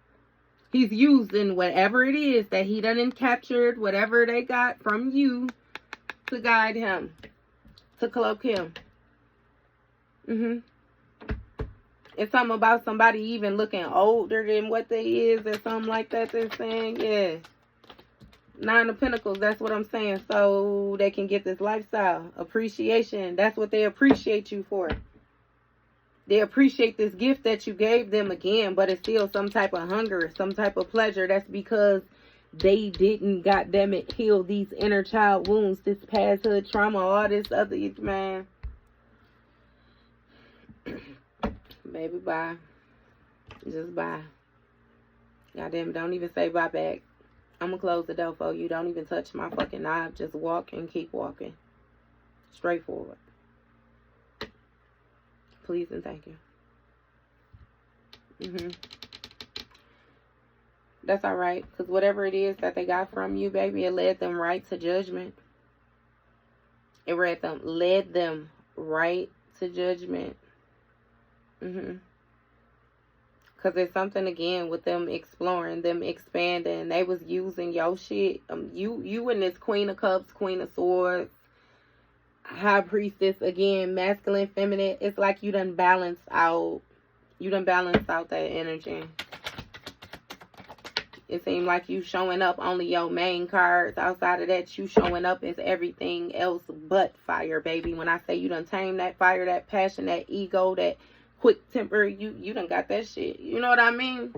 He's using whatever it is that he done captured, whatever they got from you, to guide him, to cloak him. It's something about somebody even looking older than what they is or something like that they're saying. Yeah. 9 of Pentacles, that's what I'm saying. So they can get this lifestyle. Appreciation. That's what they appreciate you for. They appreciate this gift that you gave them again, but it's still some type of hunger, some type of pleasure. That's because they didn't, goddamn it, heal these inner child wounds, this pasthood trauma, all this other, man. Baby, bye. Just bye. Goddamn, don't even say bye back. I'm gonna close the door for you. Don't even touch my fucking knob. Just walk and keep walking. Straightforward. Please and thank you. That's all right. Because whatever it is that they got from you, baby, it led them right to judgment. It led them right to judgment. Because there's something, again, with them exploring, them expanding. They was using your shit. You and this Queen of Cups, Queen of Swords, High Priestess, again, masculine, feminine. It's like you done balanced out. You done balanced out that energy. It seemed like you showing up only your main cards. Outside of that, you showing up as everything else but fire, baby. When I say you done tame that fire, that passion, that ego, that quick temper, you done got that shit. You know what I mean?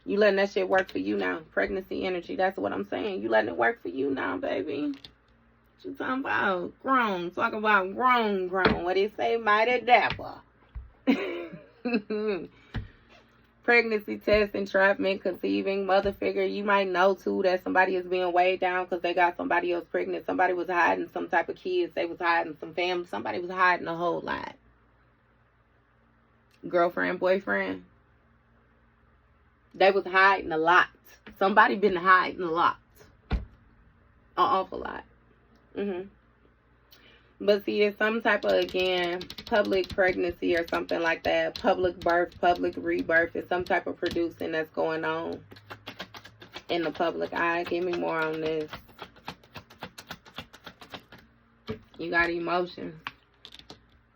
You letting that shit work for you now. Pregnancy energy, that's what I'm saying. You letting it work for you now, baby. What you talking about? Grown. Talk about grown. What do you say? Mighty dapper. Pregnancy test, entrapment, conceiving, mother figure. You might know, too, that somebody is being weighed down because they got somebody else pregnant. Somebody was hiding some type of kids. They was hiding some family. Somebody was hiding a whole lot. Girlfriend, boyfriend. They was hiding a lot. Somebody been hiding a lot. An awful lot. But see, it's some type of, again, public pregnancy or something like that. Public birth, public rebirth. It's some type of producing that's going on in the public eye. Give me more on this. You got emotions.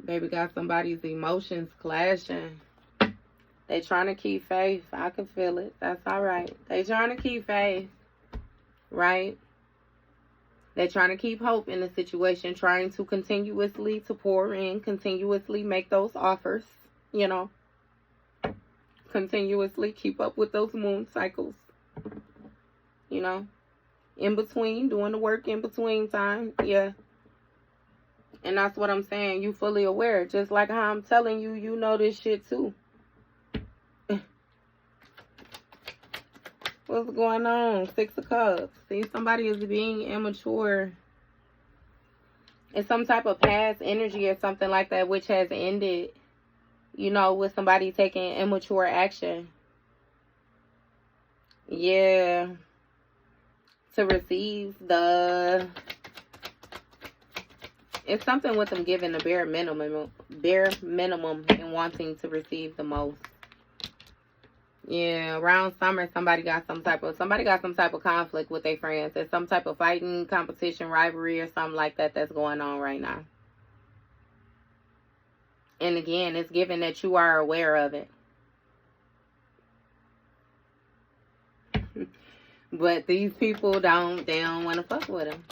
Baby got somebody's emotions clashing. They trying to keep faith. I can feel it. That's all right. They trying to keep faith. Right? They're trying to keep hope in the situation, trying to continuously to pour in, continuously make those offers, you know. Continuously keep up with those moon cycles, you know. In between, doing the work in between time, yeah. And that's what I'm saying. You fully aware. Just like how I'm telling you, you know this shit too. What's going on? 6 of Cups. See, somebody is being immature. It's some type of past energy or something like that which has ended. You know, with somebody taking immature action. Yeah. To receive the... It's something with them giving the bare minimum and wanting to receive the most. Yeah, around summer, somebody got some type of conflict with their friends. There's some type of fighting, competition, rivalry, or something like that that's going on right now. And again, it's given that you are aware of it. But these people don't want to fuck with them.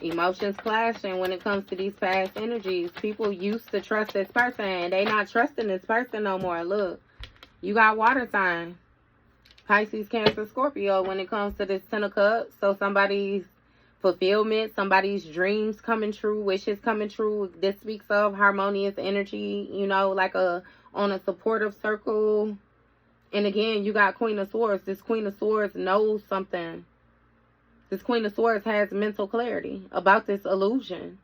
Emotions clashing when it comes to these past energies. People used to trust this person. They not trusting this person no more. Look. You got water sign. Pisces, Cancer, Scorpio when it comes to this 10 of Cups. So somebody's fulfillment, somebody's dreams coming true, wishes coming true. This speaks of harmonious energy, you know, like on a supportive circle. And again, you got Queen of Swords. This Queen of Swords knows something. This Queen of Swords has mental clarity about this illusion.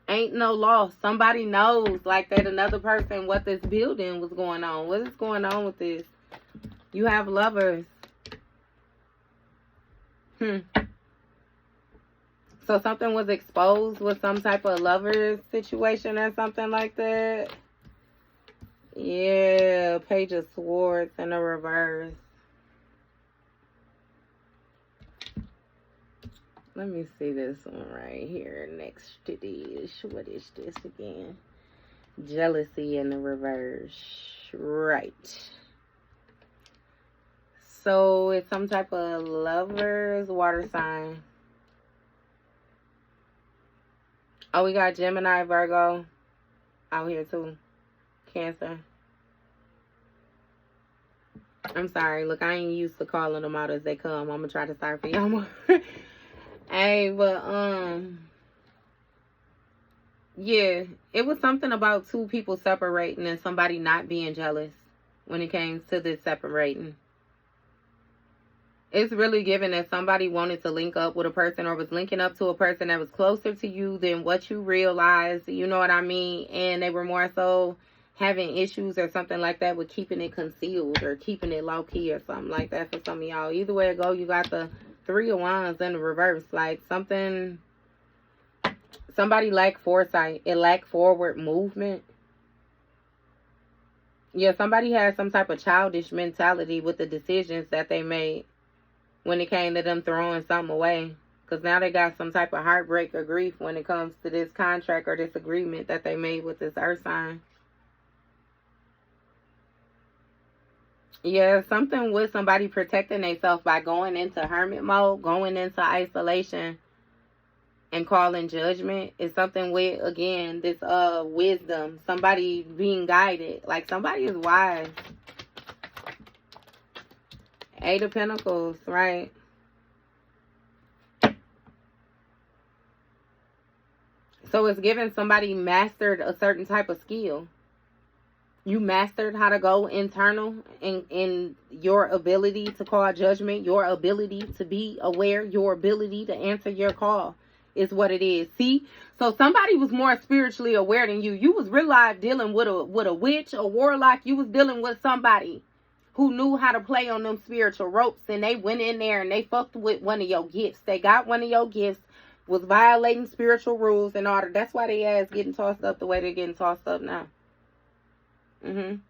Ain't no loss. Somebody knows, like, that another person, what this building was going on. What is going on with this? You have lovers. So something was exposed with some type of lovers situation or something like that. Yeah, Page of Swords in the reverse. Let me see this one right here next to this. What is this again? Jealousy in the reverse. Right. So it's some type of lovers, water sign. Oh, we got Gemini, Virgo out here too. Cancer. I'm sorry. Look, I ain't used to calling them out as they come. I'm going to try to start for y'all more. Hey, but, Yeah, it was something about two people separating and somebody not being jealous when it came to this separating. It's really given that somebody wanted to link up with a person or was linking up to a person that was closer to you than what you realized, you know what I mean? And they were more so having issues or something like that with keeping it concealed or keeping it low key or something like that for some of y'all. Either way it go, you got the 3 of Wands in the reverse. Like somebody lacked foresight. It lacked forward movement. Yeah, somebody had some type of childish mentality with the decisions that they made when it came to them throwing something away. Because now they got some type of heartbreak or grief when it comes to this contract or this agreement that they made with this earth sign. Yeah, something with somebody protecting themselves by going into hermit mode, going into isolation, and calling judgment is something with, again, this wisdom. Somebody being guided. Like somebody is wise. 8 of Pentacles, right? So it's giving somebody mastered a certain type of skill. You mastered how to go internal in your ability to call judgment, your ability to be aware, your ability to answer your call is what it is. See? So somebody was more spiritually aware than you. You was real life dealing with a witch, a warlock. You was dealing with somebody who knew how to play on them spiritual ropes, and they went in there and they fucked with one of your gifts. They got one of your gifts, was violating spiritual rules and order. That's why they ass getting tossed up the way they're getting tossed up now. And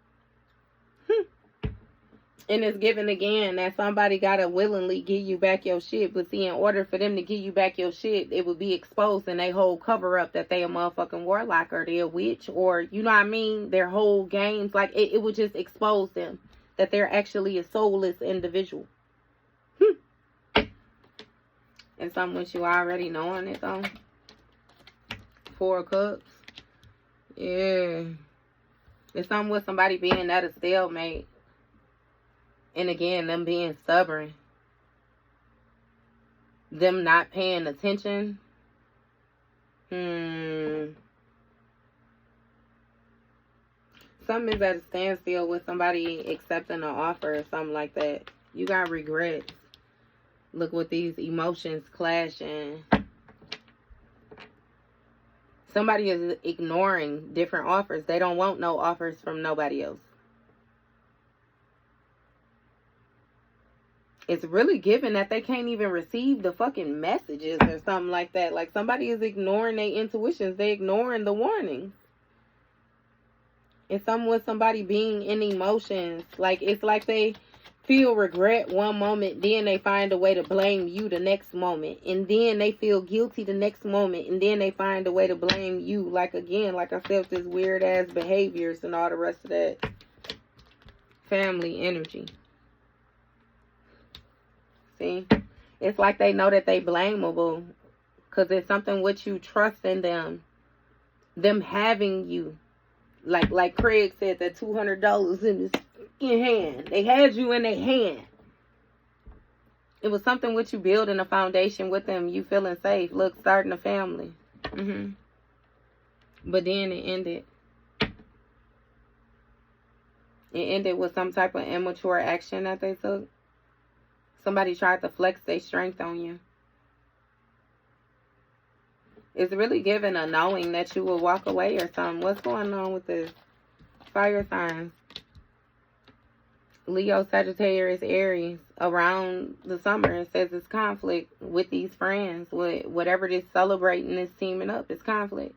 it's given again that somebody gotta willingly give you back your shit. But see, in order for them to give you back your shit, it would be exposed in their whole cover up that they a motherfucking warlock or they a witch, or you know what I mean, their whole games. Like it would just expose them that they're actually a soulless individual. And something with you already knowing it though. 4 of Cups. Yeah. It's something with somebody being at a stalemate. And again, them being stubborn. Them not paying attention. Something is at a standstill with somebody accepting an offer or something like that. You got regrets. Look what these emotions clashing. Somebody is ignoring different offers. They don't want no offers from nobody else. It's really given that they can't even receive the fucking messages or something like that. Like somebody is ignoring their intuitions. They ignoring the warnings. It's something with somebody being in emotions. Like it's like they feel regret one moment, then they find a way to blame you the next moment, and then they feel guilty the next moment, and then they find a way to blame you. Like again, like I said, this weird ass behaviors and all the rest of that family energy. See, it's like they know that they blameable because it's something with you trusting them having you. Like Craig said, that $200 in his hand. They had you in their hand. It was something with you building a foundation with them. You feeling safe. Look, starting a family. But then it ended. It ended with some type of immature action that they took. Somebody tried to flex their strength on you. It's really giving a knowing that you will walk away or something. What's going on with this? Fire signs. Leo, Sagittarius, Aries. Around the summer, it says it's conflict with these friends. With whatever this celebrating is teaming up, it's conflict.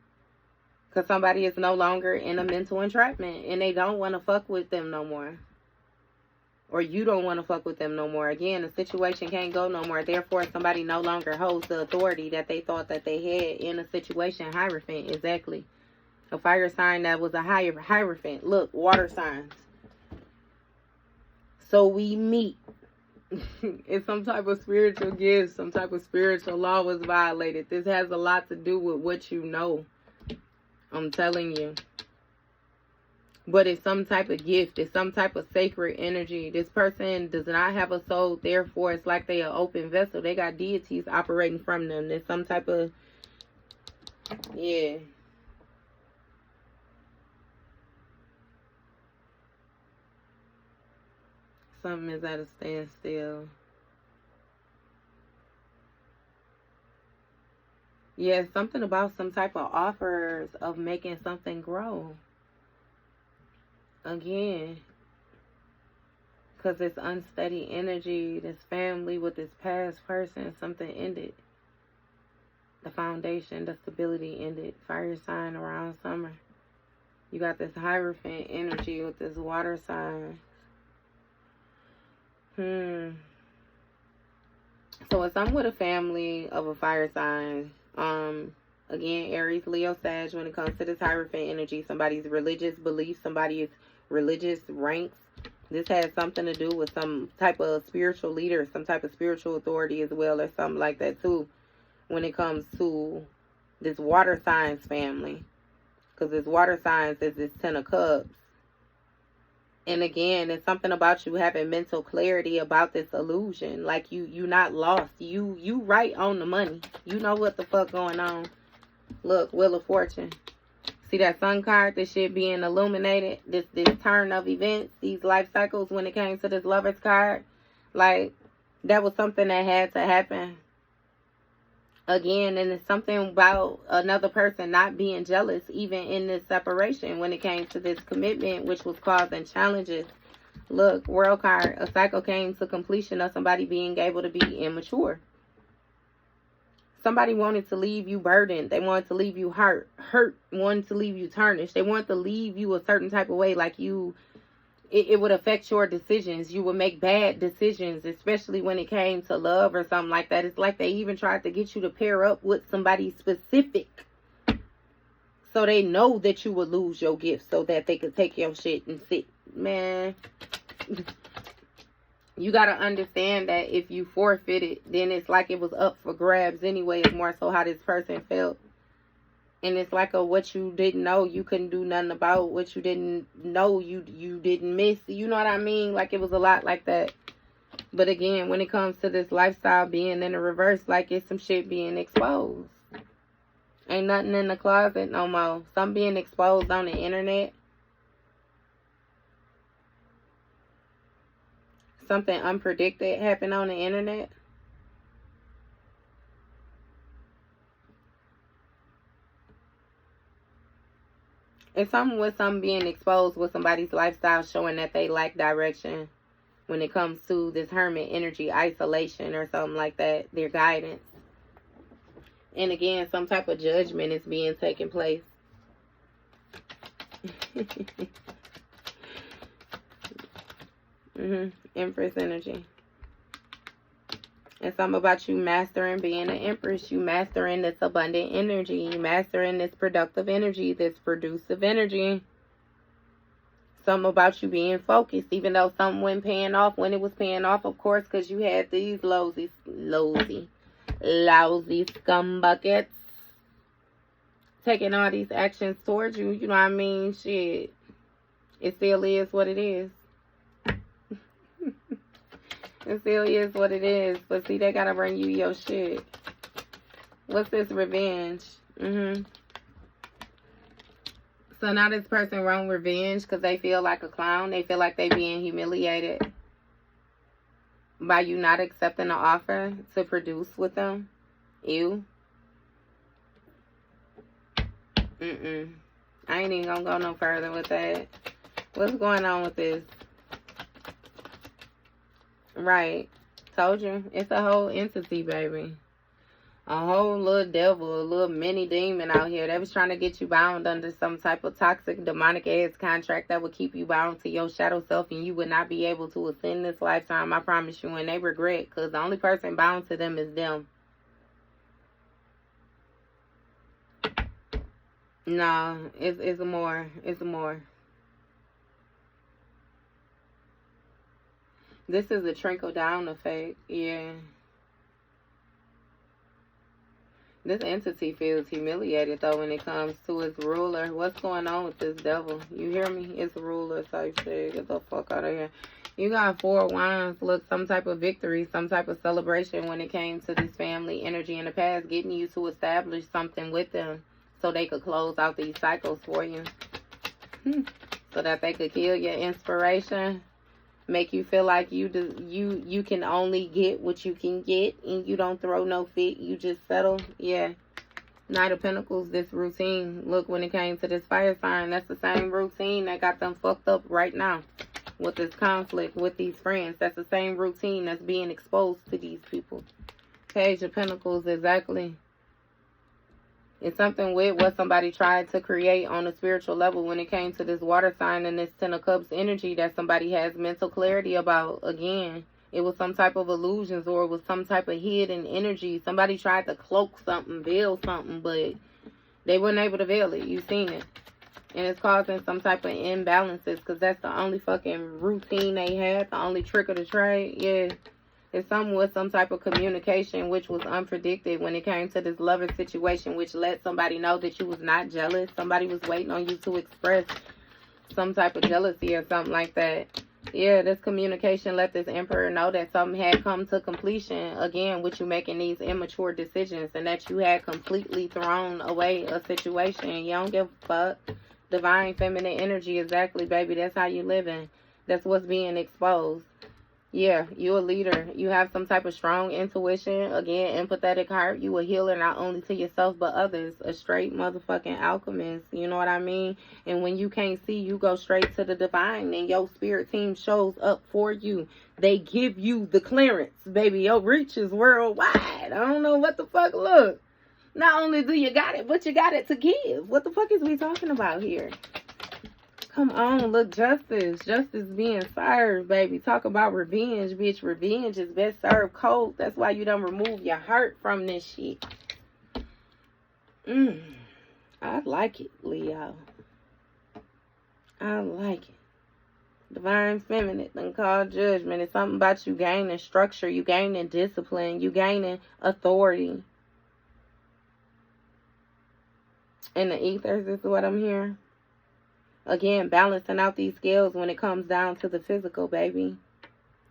Because somebody is no longer in a mental entrapment. And they don't want to fuck with them no more. Or you don't want to fuck with them no more. Again, the situation can't go no more. Therefore, somebody no longer holds the authority that they thought that they had in a situation. Hierophant, exactly. A fire sign that was a hierophant. Look, water signs. So we meet. It's some type of spiritual gift. Some type of spiritual law was violated. This has a lot to do with what you know. I'm telling you. But it's some type of gift. It's some type of sacred energy. This person does not have a soul. Therefore, it's like they are an open vessel. They got deities operating from them. There's some type of... Yeah. Something is at a standstill. Yeah, something about some type of offers of making something grow. Again, because it's unsteady energy, this family with this past person, something ended. The foundation, the stability ended. Fire sign around summer. You got this Hierophant energy with this water sign. So it's something with a family of a fire sign. Again, Aries, Leo, Sag, when it comes to this Hierophant energy, somebody's religious beliefs, somebody's religious ranks. This has something to do with some type of spiritual leader, some type of spiritual authority as well, or something like that too, when it comes to this water signs family. Because this water signs is this 10 of Cups. And again, it's something about you having mental clarity about this illusion. Like you not lost. You right on the money. You know what the fuck going on. Look, Wheel of Fortune. See that Sun card? This shit being illuminated. This turn of events. These life cycles when it came to this Lovers card. Like, that was something that had to happen. Again, and it's something about another person not being jealous even in this separation when it came to this commitment, which was causing challenges. Look, World card, a cycle came to completion of somebody being able to be immature. Somebody wanted to leave you burdened. They wanted to leave you hurt, wanted to leave you tarnished. They wanted to leave you a certain type of way, like it would affect your decisions. You would make bad decisions, especially when it came to love or something like that. It's like they even tried to get you to pair up with somebody specific. So they know that you would lose your gift so that they could take your shit and sit. Man, you got to understand that if you forfeit it, then it's like it was up for grabs anyway. It's more so how this person felt. And it's like what you didn't know, you couldn't do nothing about. What you didn't know, you didn't miss. You know what I mean? Like, it was a lot like that. But again, when it comes to this lifestyle being in the reverse, like, it's some shit being exposed. Ain't nothing in the closet no more. Some being exposed on the internet. Something unpredicted happened on the internet. It's something with some being exposed with somebody's lifestyle showing that they lack direction when it comes to this hermit energy, isolation or something like that, their guidance. And again, some type of judgment is being taken place. Empress energy. It's something about you mastering being an empress. You mastering this abundant energy. You mastering this productive energy, this producive energy. Something about you being focused, even though something wasn't paying off when it was paying off, of course, because you had these lousy scum buckets taking all these actions towards you. You know what I mean? Shit. It still is what it is. It still is what it is. But see, they gotta bring you your shit. What's this? Revenge. So now this person wants revenge because they feel like a clown. They feel like they being humiliated by you not accepting the offer to produce with them. Ew. I ain't even gonna go no further with that. What's going on with this? Right. Told you. It's a whole entity, baby. A whole little devil, a little mini demon out here. They was trying to get you bound under some type of toxic, demonic ass contract that would keep you bound to your shadow self and you would not be able to ascend this lifetime. I promise you. And they regret because the only person bound to them is them. No, it's more. It's more. This is a trickle-down effect, yeah. This entity feels humiliated, though, when it comes to its ruler. What's going on with this devil? You hear me? It's a ruler type shit. Get the fuck out of here. You got 4 wands. Look, some type of victory, some type of celebration when it came to this family energy in the past, getting you to establish something with them so they could close out these cycles for you. So that they could kill your inspiration. Make you feel like you can only get what you can get, and you don't throw no fit. You just settle. Yeah. Knight of Pentacles, this routine. Look, when it came to this fire sign, that's the same routine that got them fucked up right now. With this conflict with these friends. That's the same routine that's being exposed to these people. Page of Pentacles, exactly. It's something with what somebody tried to create on a spiritual level when it came to this water sign and this Ten of Cups energy that somebody has mental clarity about. Again, it was some type of illusions, or it was some type of hidden energy. Somebody tried to cloak something, veil something, but they weren't able to veil it. You've seen it. And it's causing some type of imbalances, because that's the only fucking routine they had, the only trick of the trade. Yeah. It's something with some type of communication which was unpredicted when it came to this lover situation, which let somebody know that you was not jealous. Somebody was waiting on you to express some type of jealousy or something like that. Yeah, this communication let this emperor know that something had come to completion, again, with you making these immature decisions, and that you had completely thrown away a situation. You don't give a fuck. Divine feminine energy, exactly, baby. That's how you living. That's what's being exposed. Yeah, you're a leader. You have some type of strong intuition. Again, empathetic heart. You a healer not only to yourself but others. A straight motherfucking alchemist. You know what I mean? And when you can't see, you go straight to the divine. And your spirit team shows up for you. They give you the clearance, baby. Your reach is worldwide. I don't know what the fuck. Look. Not only do you got it, but you got it to give. What the fuck is we talking about here? Come on, look, justice. Justice being served, baby. Talk about revenge, bitch. Revenge is best served cold. That's why you don't remove your heart from this shit. I like it, Leo. I like it. Divine feminine, then called judgment. It's something about you gaining structure. You gaining discipline. You gaining authority. In the ethers is what I'm hearing. Again, balancing out these scales when it comes down to the physical, baby.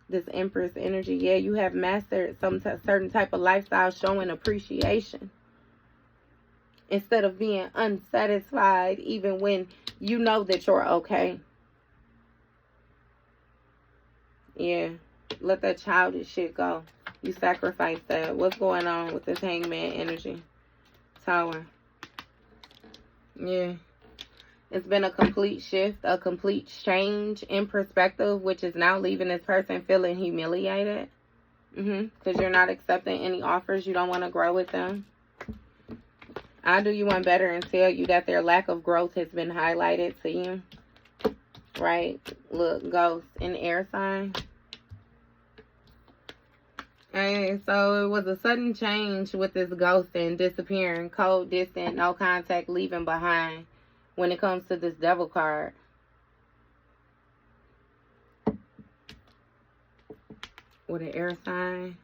This Empress energy. Yeah, you have mastered some certain type of lifestyle, showing appreciation. Instead of being unsatisfied even when you know that you're okay. Yeah, let that childish shit go. You sacrifice that. What's going on with this Hangman energy? Tower. Yeah. It's been a complete shift, a complete change in perspective, which is now leaving this person feeling humiliated. Because you're not accepting any offers. You don't want to grow with them. I'll do you one better and tell you that their lack of growth has been highlighted to you. Right? Look, ghost in air sign. Okay, so it was a sudden change with this ghosting, disappearing, cold, distant, no contact, leaving behind. When it comes to this devil card. With an air sign.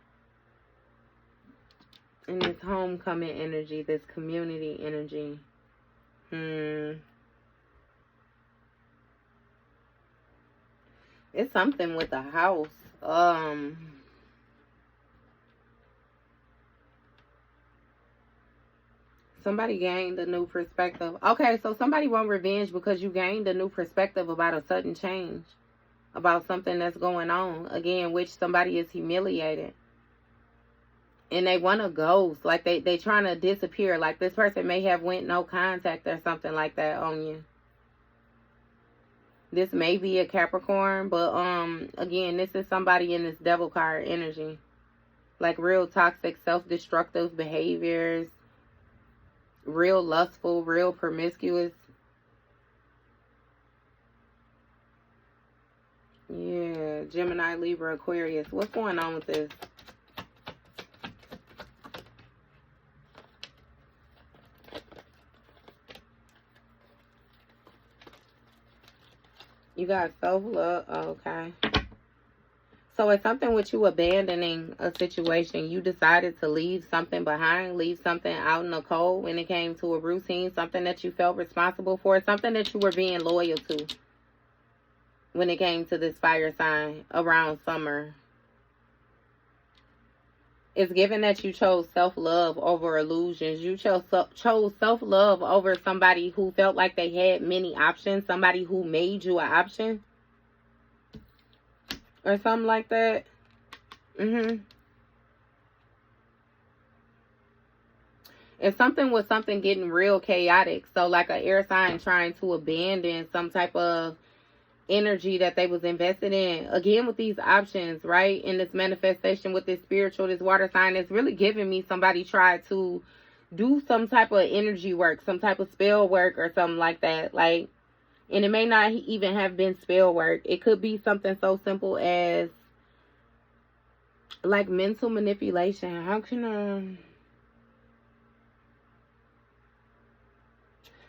And this homecoming energy, this community energy. It's something with the house. Somebody gained a new perspective. Okay, so somebody want revenge because you gained a new perspective about a sudden change. About something that's going on. Again, which somebody is humiliated. And they want to ghost. Like they trying to disappear. Like this person may have went no contact or something like that on you. This may be a Capricorn. But again, this is somebody in this devil card energy. Like real toxic, self-destructive behaviors. Real lustful, real promiscuous. Yeah, Gemini, Libra, Aquarius. What's going on with this? You got self-love. Okay. So it's something with you abandoning a situation. You decided to leave something behind, leave something out in the cold when it came to a routine, something that you felt responsible for, something that you were being loyal to when it came to this fire sign around summer. It's given that you chose self-love over illusions. You chose self-love over somebody who felt like they had many options, somebody who made you an option. or something like that. And something was something getting real chaotic. So like an air sign trying to abandon some type of energy that they was invested in. Again, with these options, right? In this manifestation with this spiritual, this water sign, it's really giving me somebody tried to do some type of energy work, some type of spell work or something like that. Like, and it may not even have been spell work. It could be something so simple as like mental manipulation. How can I...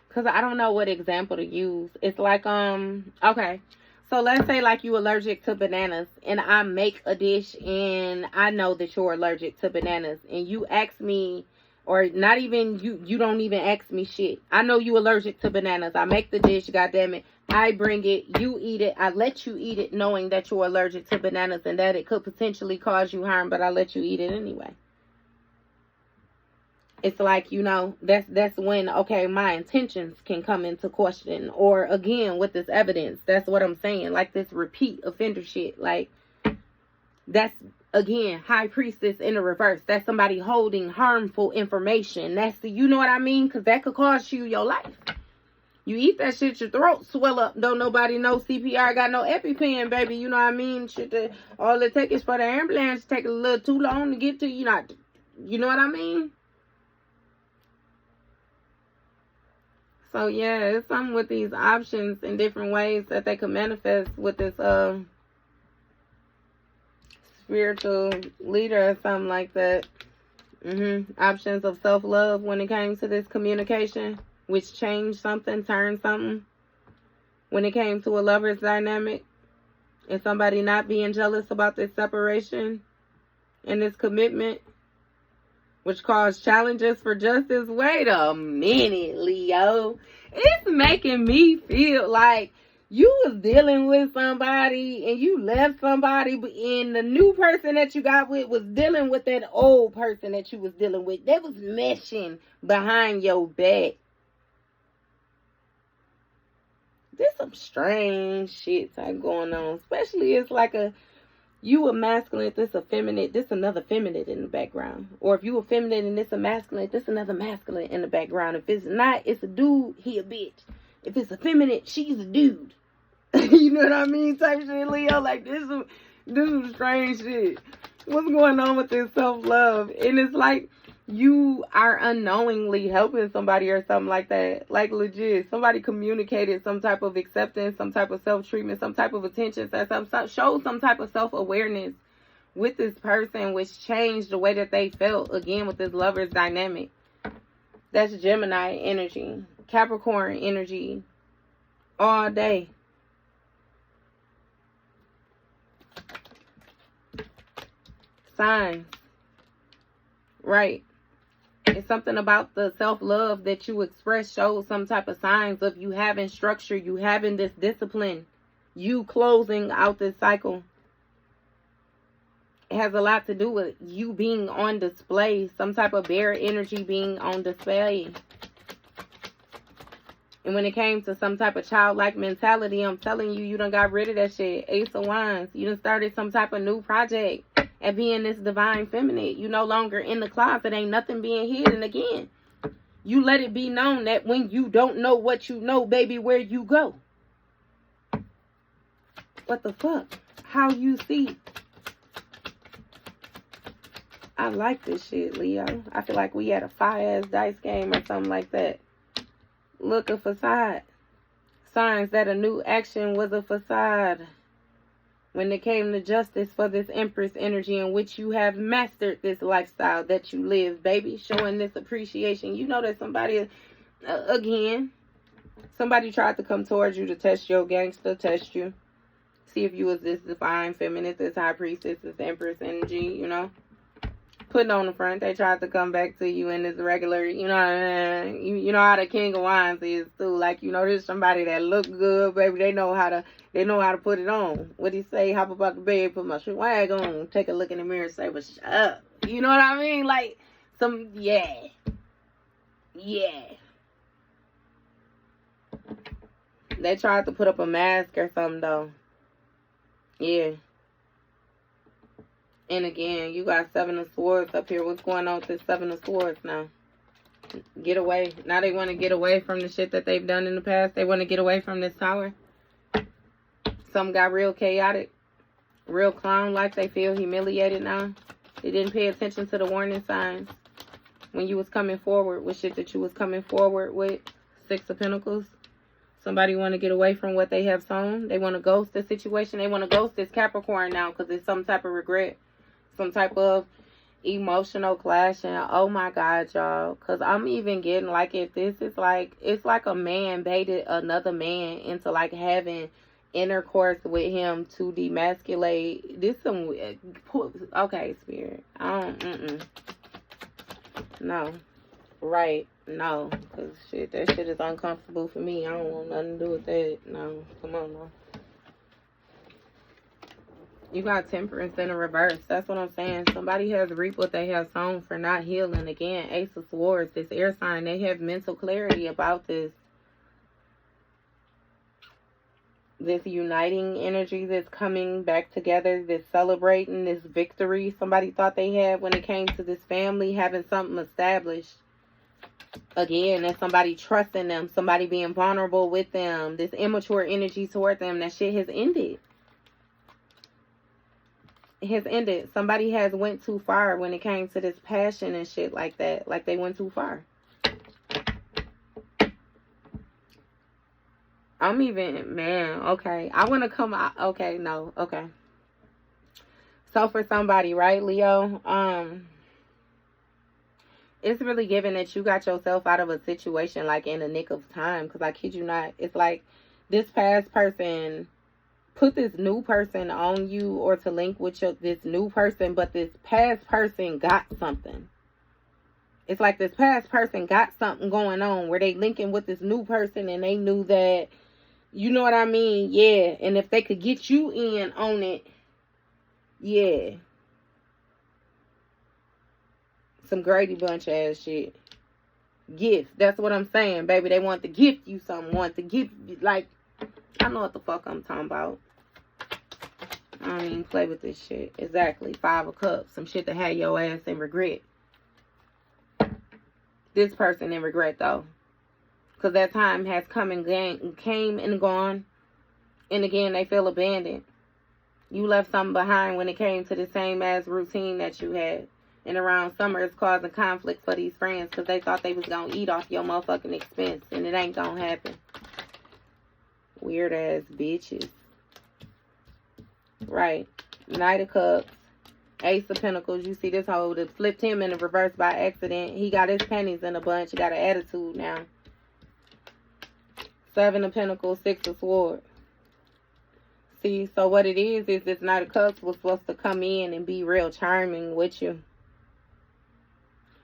Because I don't know what example to use. It's like, okay. So let's say like you allergic to bananas and I make a dish and I know that you're allergic to bananas and you ask me, or not even you don't even ask me shit. I know you allergic to bananas. I make the dish, goddammit. I bring it, you eat it. I let you eat it knowing that you're allergic to bananas and that it could potentially cause you harm, but I let you eat it anyway. It's like, you know, that's when, okay, my intentions can come into question. Or again, with this evidence, that's what I'm saying. Like this repeat offender shit. Like, that's, again, high priestess in the reverse. That's somebody holding harmful information. That's the, you know what I mean? Because that could cost you your life. You eat that shit, your throat swell up. Don't nobody know CPR got no EpiPen, baby. You know what I mean? Shit, all it takes is for the ambulance to take a little too long to get to you. Not, you know what I mean? So, yeah, it's something with these options in different ways that they could manifest with this spiritual leader or something like that. Options of self-love when it came to this communication, which changed something, turned something. When it came to a lover's dynamic and somebody not being jealous about this separation and this commitment, which caused challenges for justice. Wait a minute, Leo. It's making me feel like you was dealing with somebody and you left somebody, and the new person that you got with was dealing with that old person that you was dealing with. That was meshing behind your back. There's some strange shit type going on. Especially it's like you a masculine, this a feminine, this another feminine in the background. Or if you a feminine and this a masculine, this another masculine in the background. If it's not, it's a dude, he a bitch. If it's a feminine, she's a dude. You know what I mean? Type shit, Leo. Like, this is strange shit. What's going on with this self-love? And it's like you are unknowingly helping somebody or something like that. Like, legit. Somebody communicated some type of acceptance, some type of self-treatment, some type of attention, showed some type of self-awareness with this person, which changed the way that they felt, again, with this lover's dynamic. That's Gemini energy. Capricorn energy. All day. Signs. Right. It's something about the self-love that you express shows some type of signs of you having structure, you having this discipline, you closing out this cycle. It has a lot to do with you being on display, some type of bear energy being on display. And when it came to some type of childlike mentality, I'm telling you, you done got rid of that shit. Ace of Wands. You done started some type of new project. And being this divine feminine, you no longer in the closet. Ain't nothing being hidden again. You let it be known that when you don't know what you know, baby, where you go. What the fuck? How you see? I like this shit, Leo. I feel like we had a fire-ass dice game or something like that. Look, a facade. Signs that a new action was a facade. When it came to justice for this Empress energy in which you have mastered this lifestyle that you live, baby, showing this appreciation. You know that somebody, again, somebody tried to come towards you to test your gangster, test you. See if you was this divine feminist, this high priestess, this Empress energy, you know. Putting on the front, they tried to come back to you in this regular, you know, you know how the King of Wands is too. Like, you know, there's somebody that look good, baby. They know how to put it on. What he say? Hop about the bed, put my swag on, take a look in the mirror, and say, "But shut up." You know what I mean? Like yeah. They tried to put up a mask or something though. Yeah. And again, you got Seven of Swords up here. What's going on with this Seven of Swords now? Get away. Now they want to get away from the shit that they've done in the past. They want to get away from this tower. Some got real chaotic. Real clown-like. They feel humiliated now. They didn't pay attention to the warning signs when you was coming forward with shit that you was coming forward with. Six of Pentacles. Somebody want to get away from what they have sown. They want to ghost the situation. They want to ghost this Capricorn now because it's some type of regret. Some type of emotional clashing. Oh my God, y'all. Because I'm even getting like, if this is like, it's like a man baited another man into like having intercourse with him to demasculate. This some, okay, Spirit. I don't, no. Right. No. Because shit, that shit is uncomfortable for me. I don't want nothing to do with that. No. Come on, no. You got Temperance in the reverse. That's what I'm saying. Somebody has reaped what they have sown for not healing. Again, Ace of Swords, this air sign, they have mental clarity about this. This uniting energy that's coming back together, this celebrating, this victory somebody thought they had when it came to this family, having something established. Again, that's somebody trusting them, somebody being vulnerable with them, this immature energy toward them, that shit has ended. Has ended. Somebody has went too far when it came to this passion and shit like that. Like they went too far. I'm even, man, okay. I want to come out. Okay, no, okay. So for somebody, right, Leo, it's really given that you got yourself out of a situation like in the nick of time. Because I kid you not, it's like this past person put this new person on you or to link with this new person, but this past person got something. It's like this past person got something going on where they linking with this new person and they knew that, you know what I mean? Yeah. And if they could get you in on it, yeah. Some Grady Bunch ass shit. Gift. That's what I'm saying, baby. They want to gift you something. Want to gift you, like, I know what the fuck I'm talking about. I don't even play with this shit. Exactly. 5 of Cups. Some shit that had your ass in regret. This person in regret, though. Because that time has come and came and gone. And again, they feel abandoned. You left something behind when it came to the same as routine that you had. And around summer, it's causing conflict for these friends because they thought they was going to eat off your motherfucking expense. And it ain't going to happen. Weird ass bitches. Right. Knight of Cups. Ace of Pentacles. You see this hoe that flipped him in the reverse by accident. He got his pennies in a bunch. He got an attitude now. 7 of Pentacles. 6 of Swords. See, so what it is this Knight of Cups was supposed to come in and be real charming with you.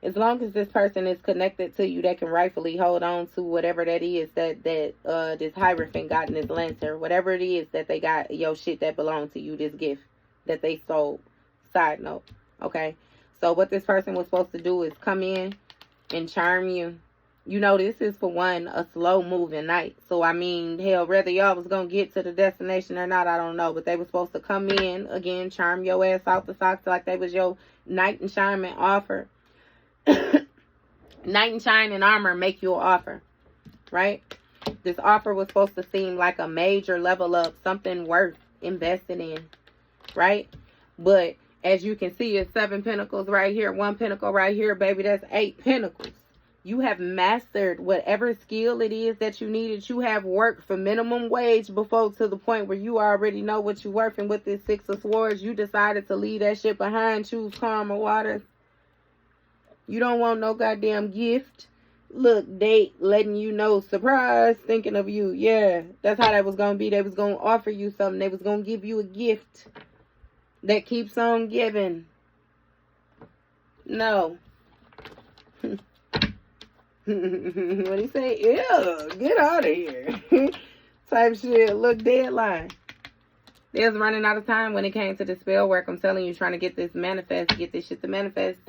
As long as this person is connected to you, they can rightfully hold on to whatever that is that this Hierophant got in his lantern. Whatever it is that they got, your shit that belonged to you, this gift that they sold. Side note. Okay? So what this person was supposed to do is come in and charm you. You know, this is for one, a slow moving night. So, I mean, hell, whether y'all was going to get to the destination or not, I don't know. But they were supposed to come in, again, charm your ass out the socks like they was your knight in shining offer. Knight in shining armor make you an offer. Right? This offer was supposed to seem like a major level up, something worth investing in. Right? But, as you can see, it's 7 pentacles right here, 1 pentacle right here, baby. That's 8 pentacles. You have mastered whatever skill it is that you needed. You have worked for minimum wage before to the point where you already know what you're worth. And with this 6 of Swords, you decided to leave that shit behind. Choose calmer waters. You don't want no goddamn gift. Look, date letting you know, surprise, thinking of you. Yeah, that's how that was going to be. They was going to offer you something. They was going to give you a gift that keeps on giving. No. What he say? Ew, get out of here. Type shit. Look, deadline. They was running out of time when it came to the spell work. I'm telling you, trying to get this manifest, get this shit to manifest.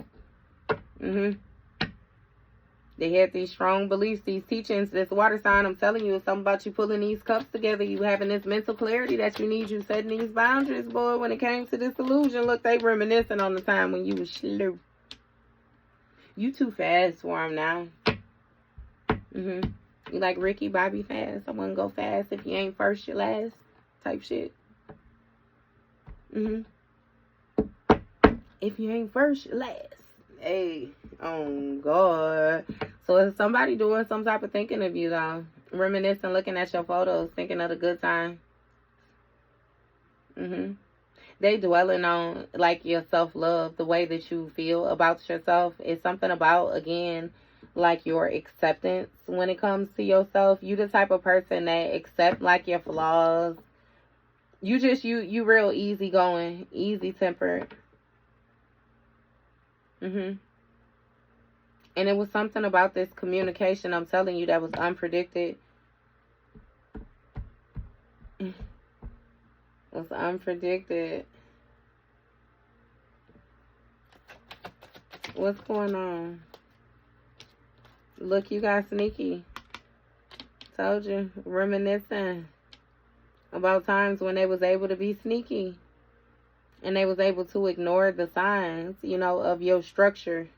They had these strong beliefs, these teachings, this water sign. I'm telling you, it's something about you pulling these cups together. You having this mental clarity that you need. You setting these boundaries, boy. When it came to this illusion, look, they reminiscing on the time when you was slow. You too fast for them now. You like Ricky Bobby fast. I wouldn't go fast if you ain't first, you last. Type shit. If you ain't first, you last. Hey, oh God. So is somebody doing some type of thinking of you though? Reminiscing, looking at your photos, thinking of the good time. They dwelling on like your self-love, the way that you feel about yourself. It's something about, again, like your acceptance when it comes to yourself. You the type of person that accept like your flaws. You just, you real easygoing, easy tempered. And it was something about this communication, I'm telling you, that was unpredicted. It was unpredicted. What's going on? Look, you got sneaky. Told you. Reminiscing about times when they was able to be sneaky. And they was able to ignore the signs, you know, of your structure.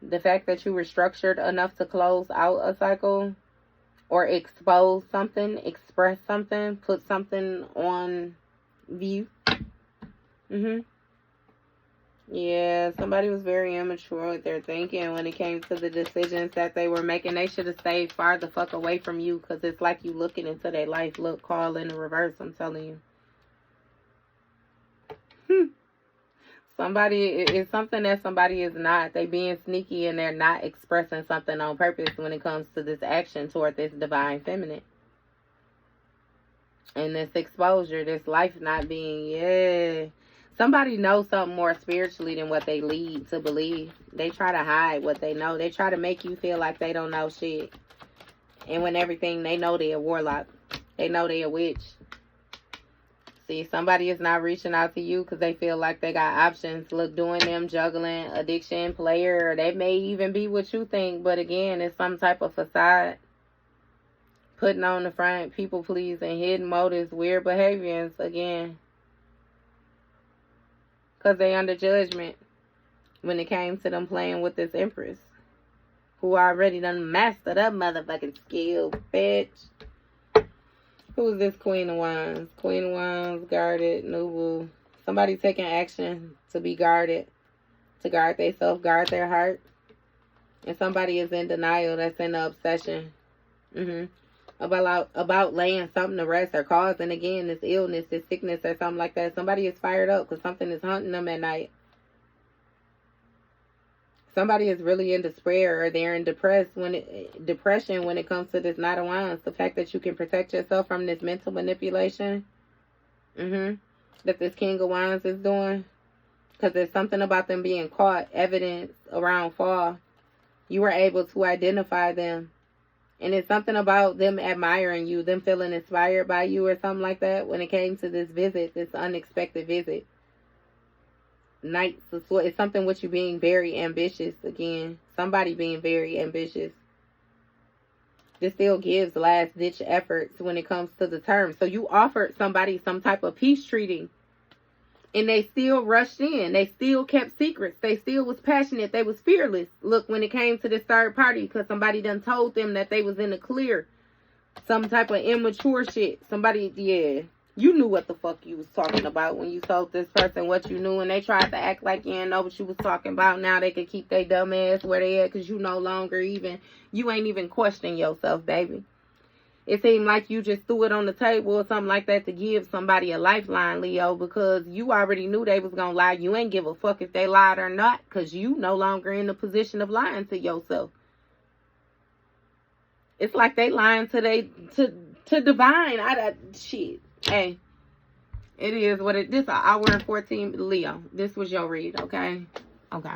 The fact that you were structured enough to close out a cycle or expose something, express something, put something on view. Yeah, somebody was very immature with their thinking when it came to the decisions that they were making. They should have stayed far the fuck away from you, because it's like you looking into their life. Look, Carl, in the reverse, I'm telling you. It's something that somebody is not. They being sneaky and they're not expressing something on purpose when it comes to this action toward this divine feminine. And this exposure, this life not being, somebody knows something more spiritually than what they lead to believe. They try to hide what they know. They try to make you feel like they don't know shit. And when everything, they know they're a warlock. They know they're a witch. See, somebody is not reaching out to you because they feel like they got options. Look, doing them, juggling, addiction, player, or they may even be what you think. But again, it's some type of facade. Putting on the front, people pleasing, hidden motives, weird behaviors, again. Because they under judgment when it came to them playing with this empress. Who already done mastered up motherfucking skill, bitch. Who is this Queen of Wands? Queen of Wands, guarded, noble. Somebody taking action to be guarded. To guard themselves, guard their heart. And somebody is in denial, that's in the obsession. About laying something to rest or causing, again, this illness, this sickness or something like that. Somebody is fired up because something is hunting them at night. Somebody is really in despair, or they're in depression when it comes to this Knight of Wands. The fact that you can protect yourself from this mental manipulation that this King of Wands is doing. Because there's something about them being caught, evidence around fall. You were able to identify them. And it's something about them admiring you, them feeling inspired by you or something like that when it came to this visit, this unexpected visit. Knights of Swords. It's something with you being very ambitious again. Somebody being very ambitious. This still gives last ditch efforts when it comes to the term. So you offered somebody some type of peace treaty. And they still rushed in. They still kept secrets. They still was passionate. They was fearless. Look, when it came to this third party, because somebody done told them that they was in the clear. Some type of immature shit. Somebody, you knew what the fuck you was talking about when you told this person what you knew, and they tried to act like you didn't know what you was talking about. Now they can keep their dumb ass where they at, because you no longer you ain't even questioning yourself, baby. It seemed like you just threw it on the table or something like that to give somebody a lifeline, Leo, because you already knew they was gonna lie. You ain't give a fuck if they lied or not, because you no longer in the position of lying to yourself. It's like they lying to divine. Shit. Hey, it is what it. This an hour and 14, Leo. This was your read, okay? Okay.